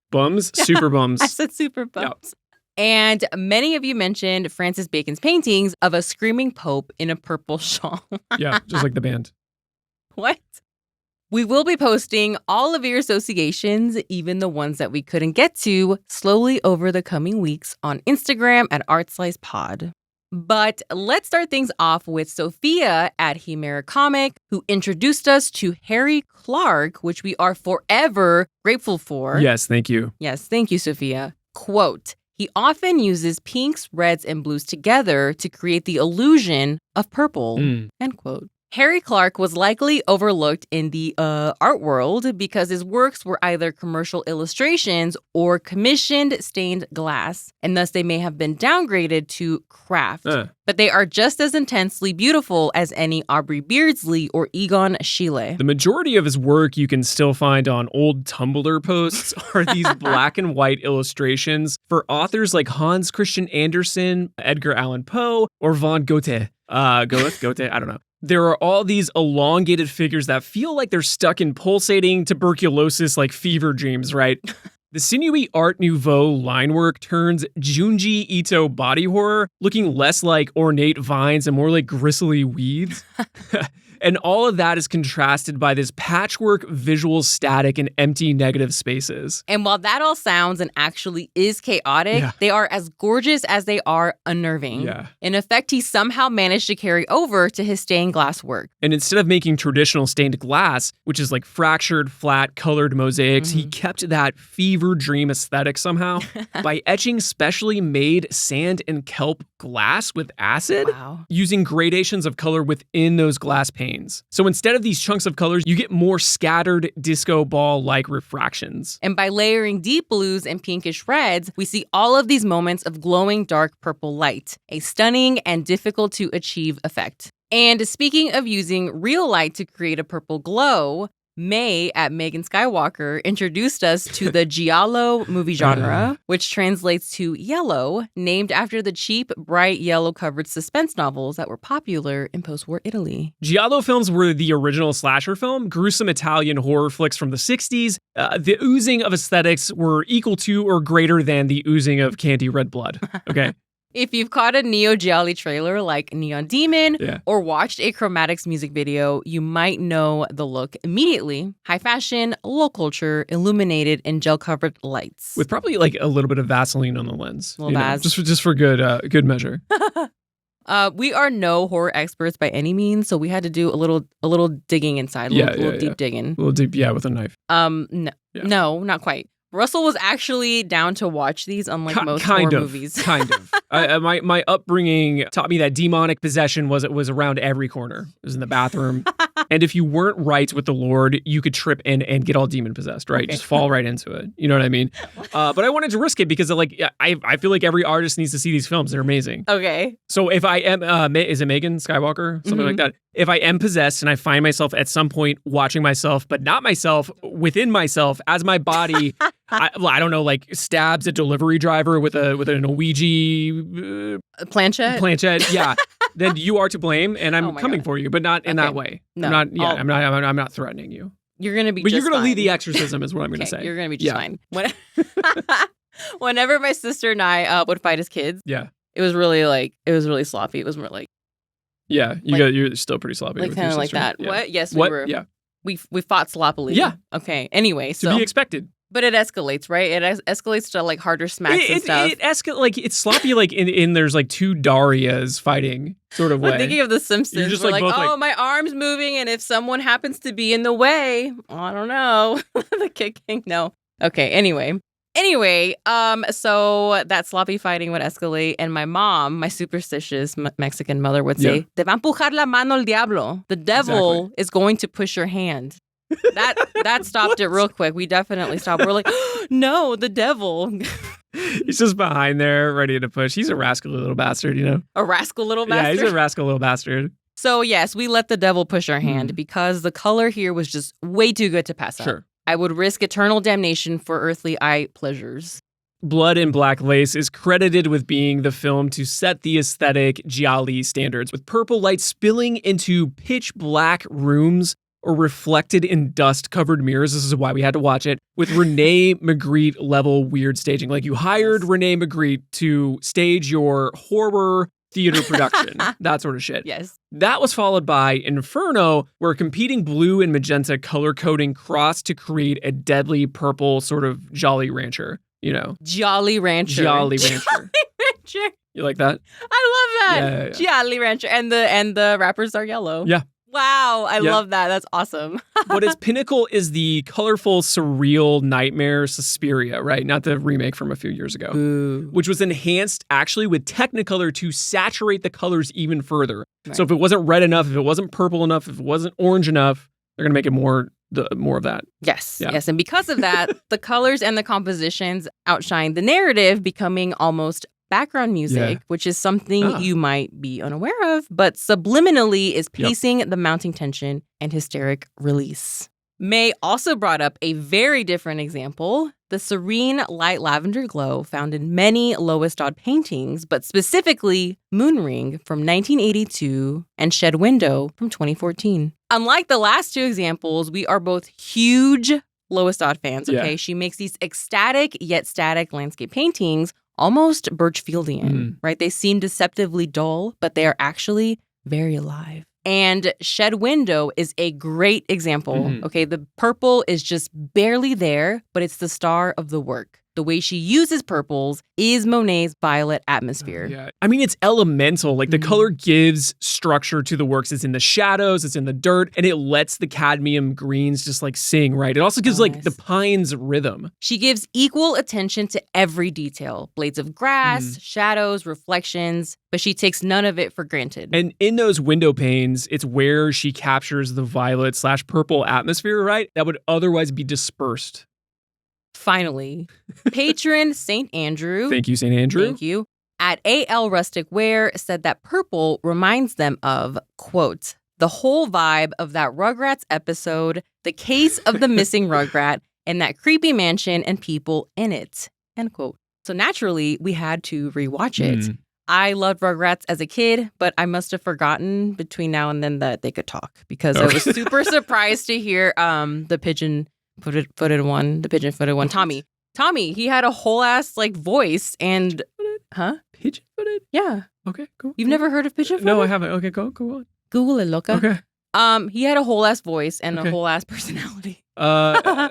Bums? Super bums. I said super bumps. And many of you mentioned Francis Bacon's paintings of a screaming pope in a purple shawl. Yeah, just like the band. What? We will be posting all of your associations, even the ones that we couldn't get to, slowly over the coming weeks on Instagram at ArtSlicePod. But let's start things off with Sophia at Hemera Comic, who introduced us to Harry Clark, which we are forever grateful for. Yes, thank you. Yes, thank you, Sophia. Quote, he often uses pinks, reds, and blues together to create the illusion of purple, end quote. Harry Clark was likely overlooked in the art world because his works were either commercial illustrations or commissioned stained glass, and thus they may have been downgraded to craft. But they are just as intensely beautiful as any Aubrey Beardsley or Egon Schiele. The majority of his work you can still find on old Tumblr posts are these black and white illustrations for authors like Hans Christian Andersen, Edgar Allan Poe, or von Goethe. Goethe, I don't know. There are all these elongated figures that feel like they're stuck in pulsating tuberculosis like fever dreams, right? The sinewy Art Nouveau line work turns Junji Ito body horror, looking less like ornate vines and more like gristly weeds. And all of that is contrasted by this patchwork visual static and empty negative spaces. And while that all sounds and actually is chaotic, they are as gorgeous as they are unnerving. Yeah. In effect, he somehow managed to carry over to his stained glass work. And instead of making traditional stained glass, which is like fractured, flat, colored mosaics, he kept that fever dream aesthetic somehow by etching specially made sand and kelp glass with acid, using gradations of color within those glass panes. So instead of these chunks of colors, you get more scattered disco ball-like refractions. And by layering deep blues and pinkish reds, we see all of these moments of glowing dark purple light, a stunning and difficult to achieve effect. And speaking of using real light to create a purple glow, May at Megan Skywalker introduced us to the giallo movie genre, which translates to yellow, named after the cheap, bright yellow-covered suspense novels that were popular in post-war Italy. Giallo films were the original slasher film, gruesome Italian horror flicks from the 60s. The oozing of aesthetics were equal to or greater than the oozing of candy red blood, okay? If you've caught a Neo Gialli trailer like Neon Demon or watched a Chromatics music video, you might know the look immediately. High fashion, low culture, illuminated, and gel-covered lights. With probably like a little bit of Vaseline on the lens. Little Vaz. Just for good measure. We are no horror experts by any means, so we had to do a little digging inside, a little deep digging. A little deep, with a knife. No, not quite. Russell was actually down to watch these, unlike most horror movies. Kind of. My upbringing taught me that demonic possession was around every corner. It was in the bathroom. And if you weren't right with the Lord, you could trip and get all demon possessed, right? Okay. Just fall right into it. You know what I mean? But I wanted to risk it because I feel like every artist needs to see these films. They're amazing. Okay. So if I am, is it Megan Skywalker? Something like that. If I am possessed and I find myself at some point watching myself, but not myself, within myself, as my body, I don't know, like stabs a delivery driver with an Ouija Planchette? yeah. Then you are to blame, and I'm Oh my coming God. for you, but not in that Okay. way. No. I'm not threatening you. You're going to be But just you're going to lead the fine. exorcism, is what I'm going to Okay, say. you're going to be just Yeah. fine. Whenever my sister and I would fight as kids, Yeah. it was really sloppy. It was more like Yeah. You're still pretty sloppy. with kind your of like sister. that. Yeah. What? Yes, we What? were. Yeah. We fought sloppily. Yeah. Okay. Anyway, To so be expected. but it escalates, right? It escalates to like harder smacks and stuff. It's sloppy, like in there's like two Darias fighting sort of way. I'm thinking of The Simpsons. You're just We're like like, both oh, like- my arm's moving, and if someone happens to be in the way, I don't know. The kicking. No. Okay. Anyway, so that sloppy fighting would escalate, and my mom, my superstitious Mexican mother, would say, "Te va a empujar la mano el diablo." The devil is going to push your hand. That stopped it real quick. We definitely stopped. We're like, no, the devil. He's just behind there, ready to push. He's a rascally little bastard, you know? A rascal little Yeah, bastard. he's a rascal little bastard. So yes, we let the devil push our hand because the color here was just way too good to pass up. Sure. I would risk eternal damnation for earthly eye pleasures. Blood and Black Lace is credited with being the film to set the aesthetic gialli standards, with purple light spilling into pitch black rooms or reflected in dust-covered mirrors. This is why we had to watch it, with Renee Magritte level weird staging. Like you hired Renee Magritte to stage your horror theater production, that sort of shit. Yes. That was followed by Inferno, where competing blue and magenta color coding crossed to create a deadly purple sort of Jolly Rancher, you know? Jolly Rancher. Jolly Rancher. Rancher. You like that? I love that. Yeah. Jolly Rancher. And the wrappers are yellow. Yeah. Wow. I Yeah. love that. That's awesome. But its pinnacle is the colorful, surreal nightmare Suspiria, right? Not the remake from a few years ago, Ooh. which was enhanced actually with Technicolor to saturate the colors even further. Right. So if it wasn't red enough, if it wasn't purple enough, if it wasn't orange enough, they're going to make it more of that. Yes. Yeah. Yes. And because of that, the colors and the compositions outshine the narrative, becoming almost background music, which is something you might be unaware of, but subliminally is pacing the mounting tension and hysteric release. May also brought up a very different example, the serene light lavender glow found in many Lois Dodd paintings, but specifically Moonring from 1982 and Shed Window from 2014. Unlike the last two examples, we are both huge Lois Dodd fans, okay? Yeah. She makes these ecstatic yet static landscape paintings, almost Birchfieldian, right? They seem deceptively dull, but they are actually very alive. And Shed Window is a great example. Okay, the purple is just barely there, but it's the star of the work. The way she uses purples is Monet's violet atmosphere. Yeah. I mean, it's elemental. Like the color gives structure to the works. It's in the shadows, it's in the dirt, and it lets the cadmium greens just like sing, right? It also gives like the pines rhythm. She gives equal attention to every detail. Blades of grass, shadows, reflections, but she takes none of it for granted. And in those window panes, it's where she captures the violet/purple atmosphere, right? That would otherwise be dispersed. Finally, patron St. Andrew. Thank you, St. Andrew. Thank you. At AL Rustic Wear said that purple reminds them of, quote, the whole vibe of that Rugrats episode, the case of the missing Rugrat, and that creepy mansion and people in it, end quote. So naturally, we had to rewatch it. I loved Rugrats as a kid, but I must have forgotten between now and then that they could talk because I was super surprised to hear the pigeon-footed one, Tommy. Tommy, he had a whole ass like voice and, Pigeon-footed? Yeah. Okay, cool. You've never heard of pigeon-footed? No, I haven't. Okay, go on. Google it, loca. Okay. He had a whole ass voice and a whole ass personality. A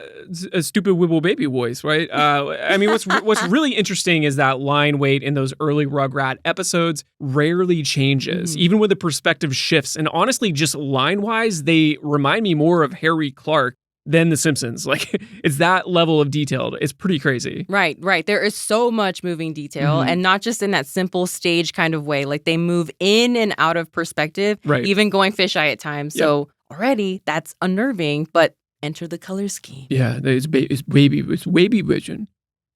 stupid wibble baby voice, right? I mean, what's really interesting is that line weight in those early Rugrat episodes rarely changes, even when the perspective shifts. And honestly, just line-wise, they remind me more of Harry Clark than The Simpsons. Like, it's that level of detailed. It's pretty crazy. Right. There is so much moving detail, and not just in that simple stage kind of way. Like, they move in and out of perspective, Right. even going fisheye at times. So Already, that's unnerving, but enter the color scheme. Yeah, it's wavy vision.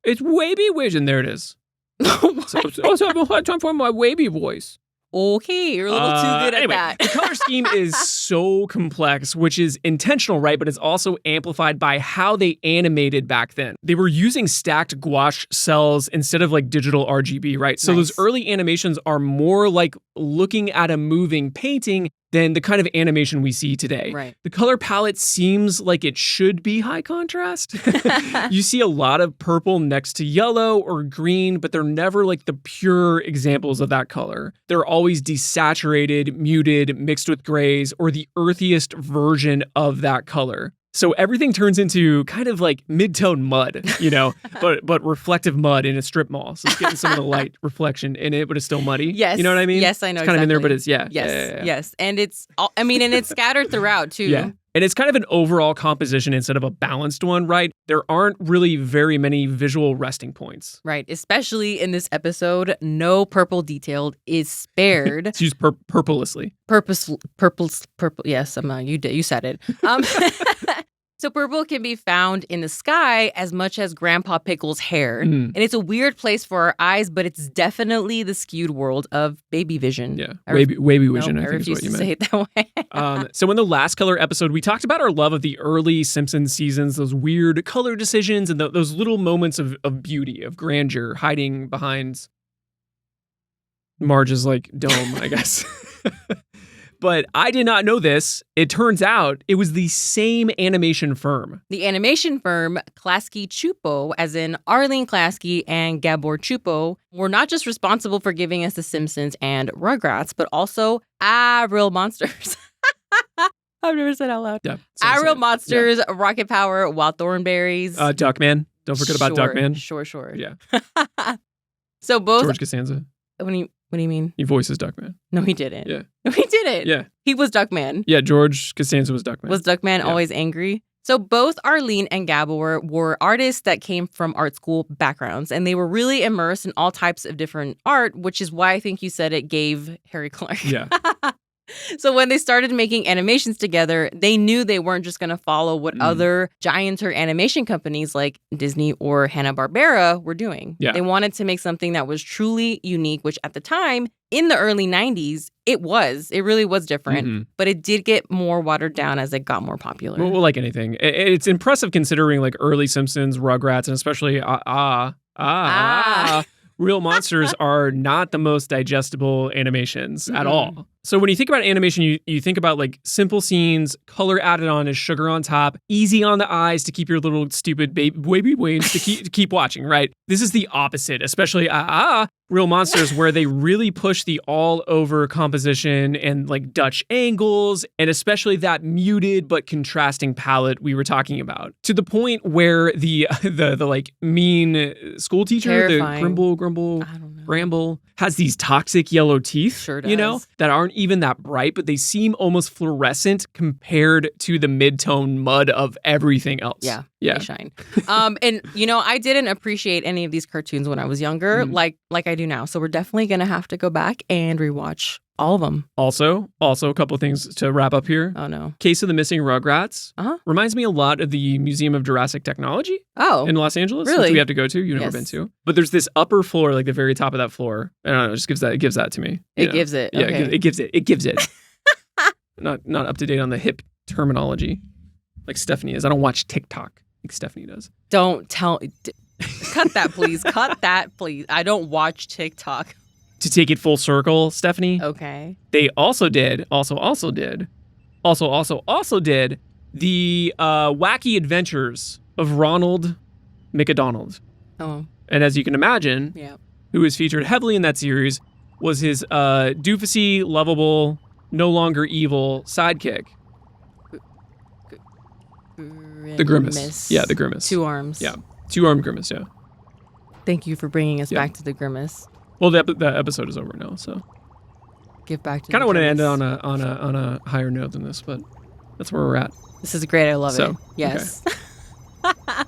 It's wavy vision. There it is. So also have a hard time for my wavy voice. Okay, you're a little too good at that. The color scheme is so complex, which is intentional, right? But it's also amplified by how they animated back then. They were using stacked gouache cells instead of like digital RGB, right? So those early animations are more like looking at a moving painting than the kind of animation we see today. Right. The color palette seems like it should be high contrast. You see a lot of purple next to yellow or green, but they're never like the pure examples of that color. They're always desaturated, muted, mixed with grays, or the earthiest version of that color. So everything turns into kind of like mid-tone mud, you know, but reflective mud in a strip mall. So it's getting some of the light reflection in it, but it's still muddy. Yes. You know what I mean? Yes, I know. It's kind of in there, but it's, Yes. Yes. And it's, and it's scattered throughout too. Yeah. And it's kind of an overall composition instead of a balanced one, right? There aren't really very many visual resting points. Right. Especially in this episode, no purple detail is spared. It's used purposelessly. Purple. Yes, you said it. So purple can be found in the sky as much as Grandpa Pickle's hair. And it's a weird place for our eyes, but it's definitely the skewed world of baby vision. Yeah, wavy vision, I think is what you meant. I refuse to say it that way. So in the last color episode, we talked about our love of the early Simpsons seasons, those weird color decisions and those little moments of beauty, of grandeur, hiding behind Marge's like dome, I guess. But I did not know this. It turns out it was the same animation firm. The animation firm Klasky Csupo, as in Arlene Klasky and Gabor Csupo, were not just responsible for giving us The Simpsons and Rugrats, but also Real Monsters. I've never said it out loud. Yeah, Real Monsters, yeah. Rocket Power, Wild Thornberries. Duckman. Don't forget about Duckman. Sure. Yeah. So both... George Costanza. What do you mean? He voices Duckman. No, he didn't. Yeah. No, he didn't. Yeah. He was Duckman. Yeah, George Costanza was Duckman. Was Duckman always angry? So both Arlene and Gabor were artists that came from art school backgrounds, and they were really immersed in all types of different art, which is why I think you said it gave Harry Clark. Yeah. So when they started making animations together, they knew they weren't just going to follow what other gianter animation companies like Disney or Hanna-Barbera were doing. Yeah. They wanted to make something that was truly unique, which at the time, in the early 90s, it really was different. But it did get more watered down as it got more popular. Well, like anything. It's impressive considering like early Simpsons, Rugrats, and especially Real Monsters are not the most digestible animations at all. So when you think about animation, you think about like simple scenes, color added on as sugar on top, easy on the eyes to keep your little stupid baby brains to keep watching, right? This is the opposite, especially Real Monsters, where they really push the all-over composition and like Dutch angles, and especially that muted but contrasting palette we were talking about, to the point where the like mean school teacher, Terrifying. the Bramble, has these toxic yellow teeth, Sure does. you know, that aren't even that bright, but they seem almost fluorescent compared to the mid-tone mud of everything else. Yeah. They shine. And I didn't appreciate any of these cartoons when I was younger, like I do now. So we're definitely gonna have to go back and rewatch all of them. Also, a couple of things to wrap up here. Oh no. Case of the Missing Rugrats reminds me a lot of the Museum of Jurassic Technology in Los Angeles, really? which we have to go to. You've never been to. But there's this upper floor, like the very top of that floor. I don't know, it gives that to me. It gives it. Yeah, okay. it gives it. Not up to date on the hip terminology like Stephanie is. I don't watch TikTok like Stephanie does. Don't tell. Cut that, please. Cut that, please. I don't watch TikTok. To take it full circle, Stephanie. Okay. They also did the wacky adventures of Ronald McDonald. Oh. And as you can imagine, who is featured heavily in that series was his doofusy, lovable, no longer evil sidekick. The Grimace. Yeah, the Grimace. 2 arms. Yeah. 2-armed Grimace, yeah. Thank you for bringing us back to the Grimace. Well, the episode is over now, so. Give back to kind of want to end it on a higher note than this, but that's where we're at. This is great. I love it. Yes. Okay.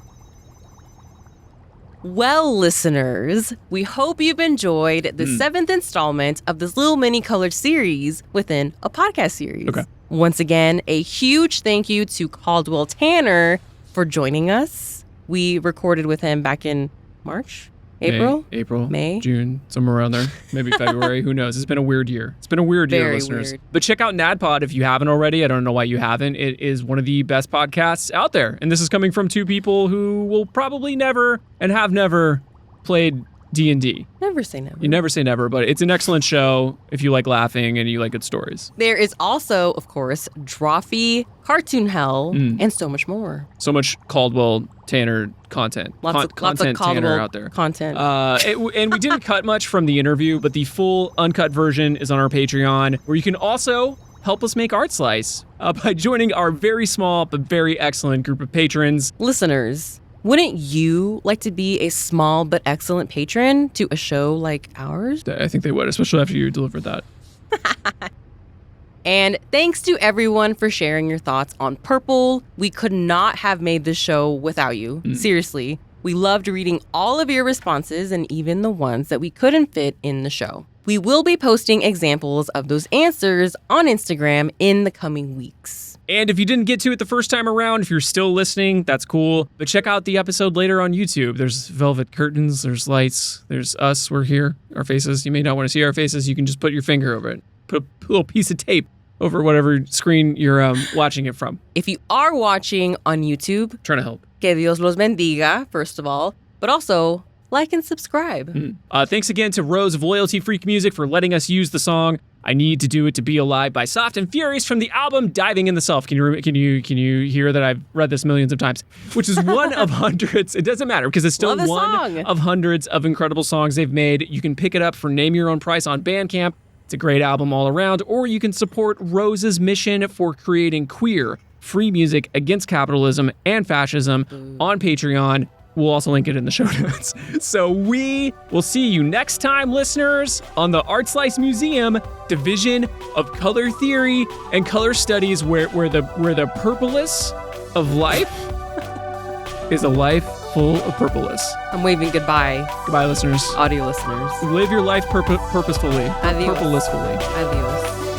Well, listeners, we hope you've enjoyed the 7th installment of this little mini colored series within a podcast series. Okay. Once again, a huge thank you to Caldwell Tanner for joining us. We recorded with him back in March? April? May? June, somewhere around there. Maybe February. Who knows? It's been a weird year. It's been a weird year, Very listeners. weird. But check out NADPOD if you haven't already. I don't know why you haven't. It is one of the best podcasts out there. And this is coming from two people who will probably never and have never played D&D. Never say never. You never say never, but it's an excellent show if you like laughing and you like good stories. There is also, of course, Drawfee, Cartoon Hell, and so much more. So much Caldwell Tanner content. Lots of content Caldwell Tanner out there. content. And we didn't cut much from the interview, but the full uncut version is on our Patreon, where you can also help us make Art Slice by joining our very small but very excellent group of patrons. Listeners, wouldn't you like to be a small but excellent patron to a show like ours? I think they would, especially after you delivered that. And thanks to everyone for sharing your thoughts on Purple. We could not have made this show without you. Seriously. We loved reading all of your responses and even the ones that we couldn't fit in the show. We will be posting examples of those answers on Instagram in the coming weeks. And if you didn't get to it the first time around, if you're still listening, that's cool. But check out the episode later on YouTube. There's velvet curtains, there's lights, there's us, we're here, our faces. You may not want to see our faces. You can just put your finger over it. Put a little piece of tape over whatever screen you're watching it from. If you are watching on YouTube, Trying to help. que Dios los bendiga, first of all, but also like and subscribe. Thanks again to Rose of Loyalty Freak Music for letting us use the song "I Need to Do It to Be Alive" by Soft and Furious from the album Diving in the Self. Can you hear that I've read this millions of times? Which is one of hundreds. It doesn't matter because it's still Love the one song. of hundreds of incredible songs they've made. You can pick it up for name your own price on Bandcamp. It's a great album all around. Or you can support Rose's mission for creating queer, free music against capitalism and fascism on Patreon. We'll also link it in the show notes. So we will see you next time, listeners, on the Art Slice Museum Division of Color Theory and Color Studies, where the purplest of life is a life full of purplest. I'm waving goodbye, Goodbye, listeners. audio listeners. Live your life purposefully. Adios. Purplelessfully. Adios.